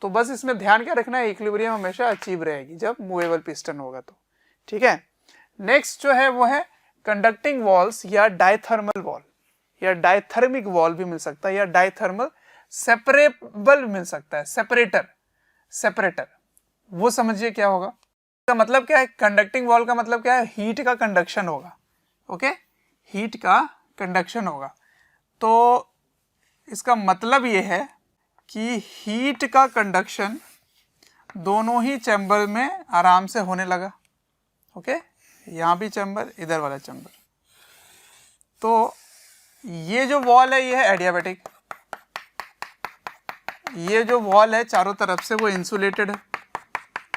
तो बस इसमें ध्यान क्या रखना है, इक्विलिब्रियम हमेशा अचीव रहेगी जब मूवेबल पिस्टन होगा तो, ठीक है। नेक्स्ट जो है वो है कंडक्टिंग वॉल्स या डायथर्मल वॉल, या डायथर्मिक वॉल भी मिल सकता है, या डायथर्मल सेपरेबल मिल सकता है, सेपरेटर वो समझिए क्या होगा। इसका मतलब क्या है, कंडक्टिंग वॉल का मतलब क्या है, हीट का कंडक्शन होगा, ओके, हीट का कंडक्शन होगा। तो इसका मतलब ये है कि हीट का कंडक्शन दोनों ही चैम्बर में आराम से होने लगा, ओके, यहाँ भी चैम्बर, इधर वाला चैम्बर। तो ये जो वॉल है ये है एडियाबैटिक, ये जो वॉल है चारों तरफ से वो इंसुलेटेड है,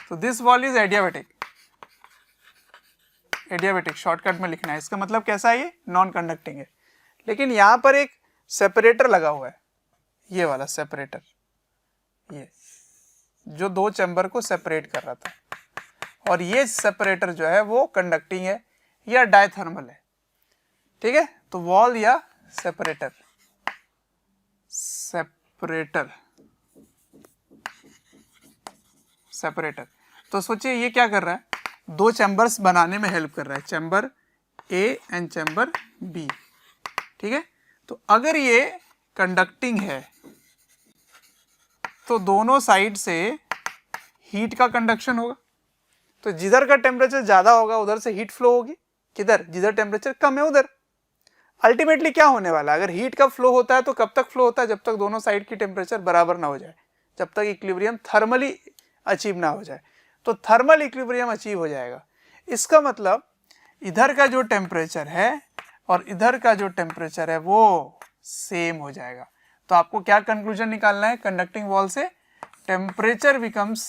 तो this wall is adiabatic, adiabatic shortcut में लिखना है। इसका मतलब कैसा है, ये नॉन कंडक्टिंग है। लेकिन यहाँ पर एक सेपरेटर लगा हुआ है, ये वाला सेपरेटर, ये जो दो चैम्बर को सेपरेट कर रहा था, और ये सेपरेटर जो है वो कंडक्टिंग है या डायथर्मल है, ठीक है। तो वॉल या सेपरेटर, सेपरेटर। तो सोचिए ये क्या कर रहा है, दो चैम्बर्स बनाने में हेल्प कर रहा है, chamber A and chamber B, ठीक है। तो अगर ये कंडक्टिंग है तो दोनों साइड से हीट का कंडक्शन होगा, तो जिधर का टेम्परेचर ज्यादा होगा उधर से हीट फ्लो होगी, किधर, जिधर टेम्परेचर कम है उधर। अल्टीमेटली क्या होने वाला है, अगर हीट का फ्लो होता है तो कब तक फ्लो होता है, जब तक दोनों साइड की टेम्परेचर बराबर ना हो जाए, जब तक इक्विलिब्रियम थर्मली अचीव ना हो जाए। तो थर्मल इक्विलिब्रियम अचीव हो जाएगा, इसका मतलब इधर का जो टेम्परेचर है और इधर का जो टेम्परेचर है वो सेम हो जाएगा। तो आपको क्या कंक्लूजन निकालना है, कंडक्टिंग वॉल से टेम्परेचर बिकम्स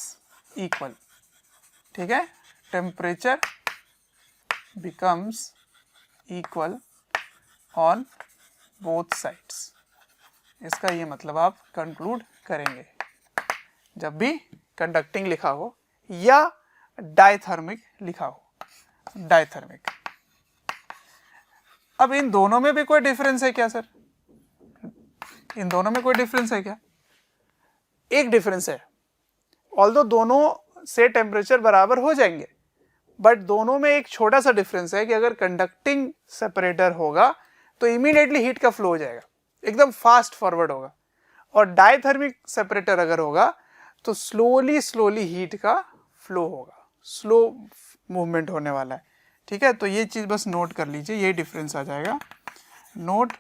इक्वल, ठीक है, temperature becomes equal on both sides. इसका ये मतलब आप कंक्लूड करेंगे जब भी कंडक्टिंग लिखा हो या डायथर्मिक लिखा हो, डायथर्मिक। अब इन दोनों में भी कोई डिफरेंस है क्या सर, इन दोनों में कोई डिफरेंस है क्या? एक डिफरेंस है, ऑल्दो दोनों से टेम्परेचर बराबर हो जाएंगे, बट दोनों में एक छोटा सा डिफरेंस है कि अगर कंडक्टिंग सेपरेटर होगा तो इमीडिएटली हीट का फ्लो हो जाएगा, एकदम फास्ट फॉरवर्ड होगा, और डायथर्मिक सेपरेटर अगर होगा तो स्लोली हीट का फ्लो होगा, स्लो मूवमेंट होने वाला है, ठीक है। तो ये चीज बस नोट कर लीजिए, ये डिफरेंस आ जाएगा। नोट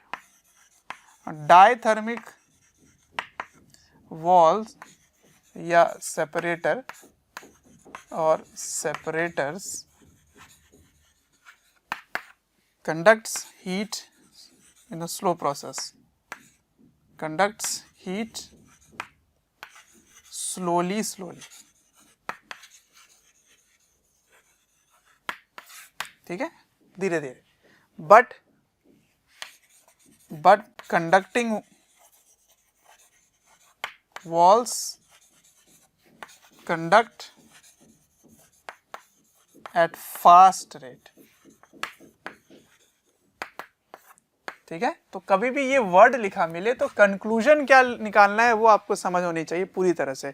डायथर्मिक वॉल्स या सेपरेटर और separators conducts heat in a slow process, conducts heat slowly, ठीक है, धीरे धीरे, but conducting walls conduct at fast rate, ठीक है। तो कभी भी ये वर्ड लिखा मिले तो कंक्लूजन क्या निकालना है वो आपको समझ होनी चाहिए पूरी तरह से।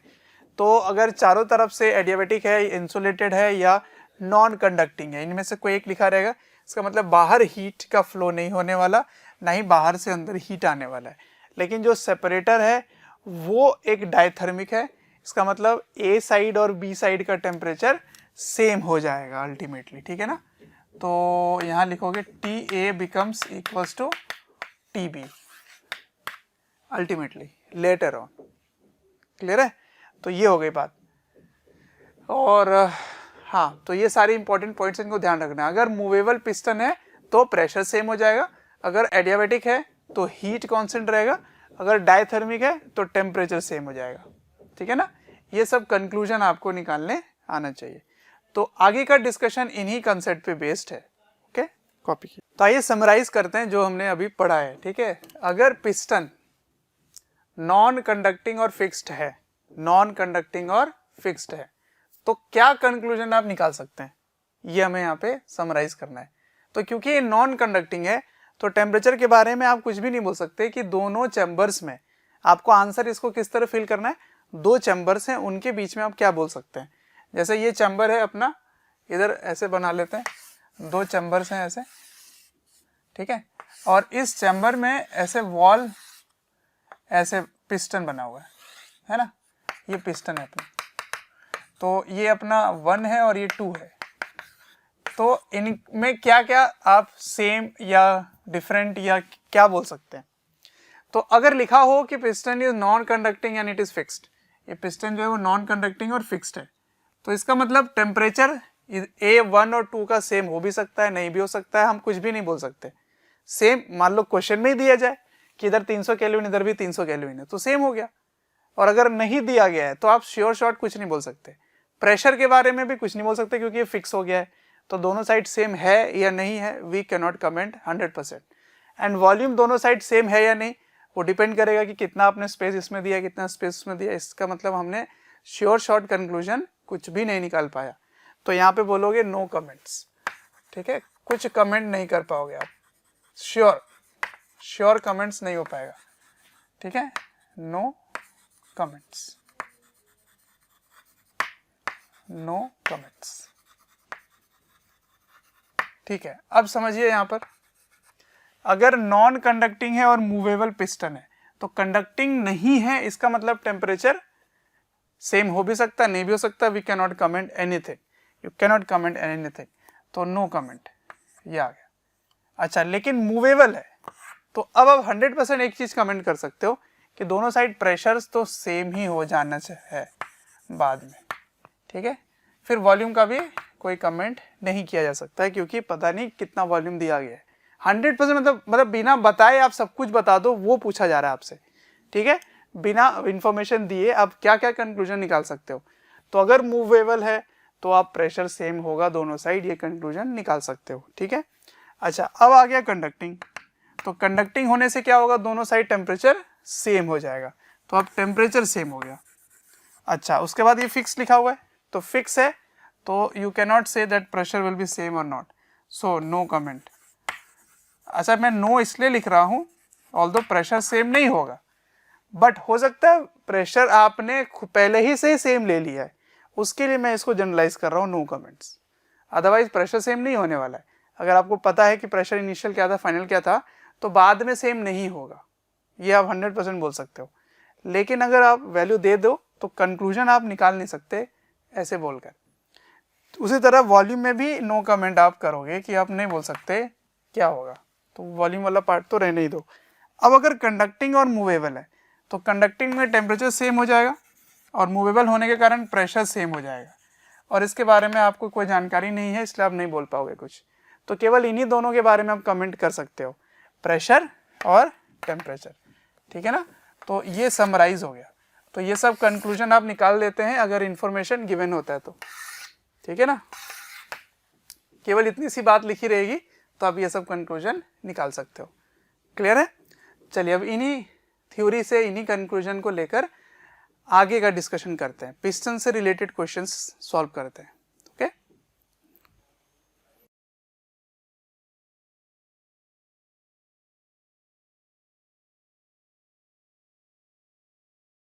तो अगर चारों तरफ से एडियाबेटिक है, इंसुलेटेड है या नॉन कंडक्टिंग है, इनमें से कोई एक लिखा रहेगा, इसका मतलब बाहर हीट का फ्लो नहीं होने वाला, ना ही बाहर से अंदर हीट आने वाला है। लेकिन जो सेपरेटर है वो एक डायथर्मिक है, इसका मतलब ए साइड और बी साइड का टेम्परेचर सेम हो जाएगा अल्टीमेटली, ठीक है ना। तो यहाँ लिखोगे T A becomes equals to T B ultimately later on, clear है। तो ये हो गई बात। और हाँ, तो ये सारे इंपॉर्टेंट पॉइंट्स इनको ध्यान रखना है। अगर मूवेबल पिस्टन है तो प्रेशर सेम हो जाएगा, अगर एडियाबेटिक है तो हीट कांस्टेंट रहेगा, अगर डायथर्मिक है तो टेम्परेचर सेम हो जाएगा, ठीक है ना। ये सब कंक्लूजन आपको निकालने आना चाहिए। तो आगे का डिस्कशन इन्हीं कंसेप्ट पे बेस्ड है, ओके, कॉपी की। तो आइए समराइज करते हैं जो हमने अभी पढ़ा है, ठीक है। अगर पिस्टन नॉन कंडक्टिंग और फिक्स्ड है, नॉन कंडक्टिंग और फिक्स्ड है, तो क्या कंक्लूजन आप निकाल सकते हैं, ये हमें यहाँ पे समराइज करना है। तो क्योंकि ये नॉन कंडक्टिंग है तो टेम्परेचर के बारे में आप कुछ भी नहीं बोल सकते कि दोनों चैम्बर्स में, आपको आंसर इसको किस तरह फिल करना है, दो चैम्बर्स हैं उनके बीच में आप क्या बोल सकते हैं। जैसे ये चैम्बर है अपना, इधर ऐसे बना लेते हैं, दो चैम्बर्स हैं ऐसे, ठीक है, और इस चैम्बर में ऐसे वॉल, ऐसे पिस्टन बना हुआ है ना, ये पिस्टन है अपना, तो ये अपना 1 है और ये 2 है। तो इनमें क्या क्या आप सेम या डिफरेंट या क्या बोल सकते हैं। तो अगर लिखा हो कि piston is non conducting and it is fixed, ये पिस्टन जो है वो नॉन कंडक्टिंग और फिक्स्ड है, तो इसका मतलब टेम्परेचर A1 और 2 का सेम हो भी सकता है, नहीं भी हो सकता है, हम कुछ भी नहीं बोल सकते। सेम मान लो क्वेश्चन में ही दिया जाए कि इधर 300 केल्विन इधर भी 300 केल्विन है तो सेम हो गया, और अगर नहीं दिया गया है तो आप श्योर शॉर्ट कुछ नहीं बोल सकते। प्रेशर के बारे में भी कुछ नहीं बोल सकते क्योंकि ये फिक्स हो गया है, तो दोनों साइड सेम है या नहीं है we can not comment 100%। And volume दोनों साइड सेम है या नहीं वो डिपेंड करेगा कि कितना आपने स्पेस इसमें दिया, कितना स्पेस इसमें दिया। इसका मतलब हमने श्योर शॉर्ट कंक्लूजन कुछ भी नहीं निकाल पाया। तो यहाँ पे बोलोगे नो कमेंट्स, ठीक है, कुछ कमेंट नहीं कर पाओगे आप, श्योर कमेंट्स नहीं हो पाएगा, ठीक है, नो कमेंट्स, नो कमेंट्स, ठीक है। अब समझिए यहाँ पर अगर नॉन कंडक्टिंग है और मूवेबल पिस्टन है तो कंडक्टिंग नहीं है, इसका मतलब टेम्परेचर सेम हो भी सकता है, नहीं भी हो सकता, we can not comment anything, you can not comment anything, तो नो कमेंट, ये आ गया। अच्छा, लेकिन मूवेबल है तो अब आप 100% एक चीज कमेंट कर सकते हो कि दोनों साइड प्रेशर्स तो सेम ही हो जाना है बाद में, ठीक है। फिर वॉल्यूम का भी कोई कमेंट नहीं किया जा सकता है क्योंकि पता नहीं कितना वॉल्यूम दिया गया है। 100% मतलब बिना बताए आप सब कुछ बता दो, वो पूछा जा रहा है आपसे, ठीक है, बिना इंफॉर्मेशन दिए आप क्या क्या कंक्लूजन निकाल सकते हो। तो अगर मूवेबल है तो आप प्रेशर सेम होगा दोनों साइड, ये कंक्लूजन निकाल सकते हो, ठीक है। अच्छा, अब आ गया कंडक्टिंग। तो कंडक्टिंग होने से क्या होगा, दोनों साइड टेम्परेचर सेम हो जाएगा, तो अब टेम्परेचर सेम हो गया। अच्छा, उसके बाद ये फिक्स लिखा हुआ है, तो फिक्स है तो you can not say that pressure will be same और नॉट, सो नो कमेंट। अच्छा, मैं नो इसलिए लिख रहा हूँ ऑल्दो प्रेशर सेम नहीं होगा, बट हो सकता है प्रेशर आपने पहले ही से सेम ले लिया है, उसके लिए मैं इसको जनरलाइज कर रहा हूँ no comments. Otherwise pressure same नहीं होने वाला है। अगर आपको पता है कि प्रेशर इनिशियल क्या था, फाइनल क्या था, तो बाद में सेम नहीं होगा, ये आप 100% बोल सकते हो। लेकिन अगर आप वैल्यू दे दो तो कंक्लूजन आप निकाल नहीं सकते ऐसे बोलकर। उसी तरह वॉल्यूम में भी नो कमेंट आप करोगे कि आप नहीं बोल सकते क्या होगा, तो वॉल्यूम वाला पार्ट तो रहने ही दो। अब अगर कंडक्टिंग और मूवेबल है तो कंडक्टिंग में टेम्परेचर सेम हो जाएगा और मूवेबल होने के कारण प्रेशर सेम हो जाएगा, और इसके बारे में आपको कोई जानकारी नहीं है इसलिए आप नहीं बोल पाओगे कुछ। तो केवल इन्हीं दोनों के बारे में आप कमेंट कर सकते हो, प्रेशर और टेम्परेचर, ठीक है ना। तो ये समराइज हो गया। तो ये सब कंक्लूजन आप निकाल देते हैं अगर इंफॉर्मेशन गिवन होता है तो, ठीक है ना। केवल इतनी सी बात लिखी रहेगी तो आप ये सब कंक्लूजन निकाल सकते हो। क्लियर है? चलिए अब इन्हीं थ्योरी से, इन्हीं कंक्लूजन को लेकर आगे का डिस्कशन करते हैं, पिस्टन से रिलेटेड क्वेश्चंस सॉल्व करते हैं।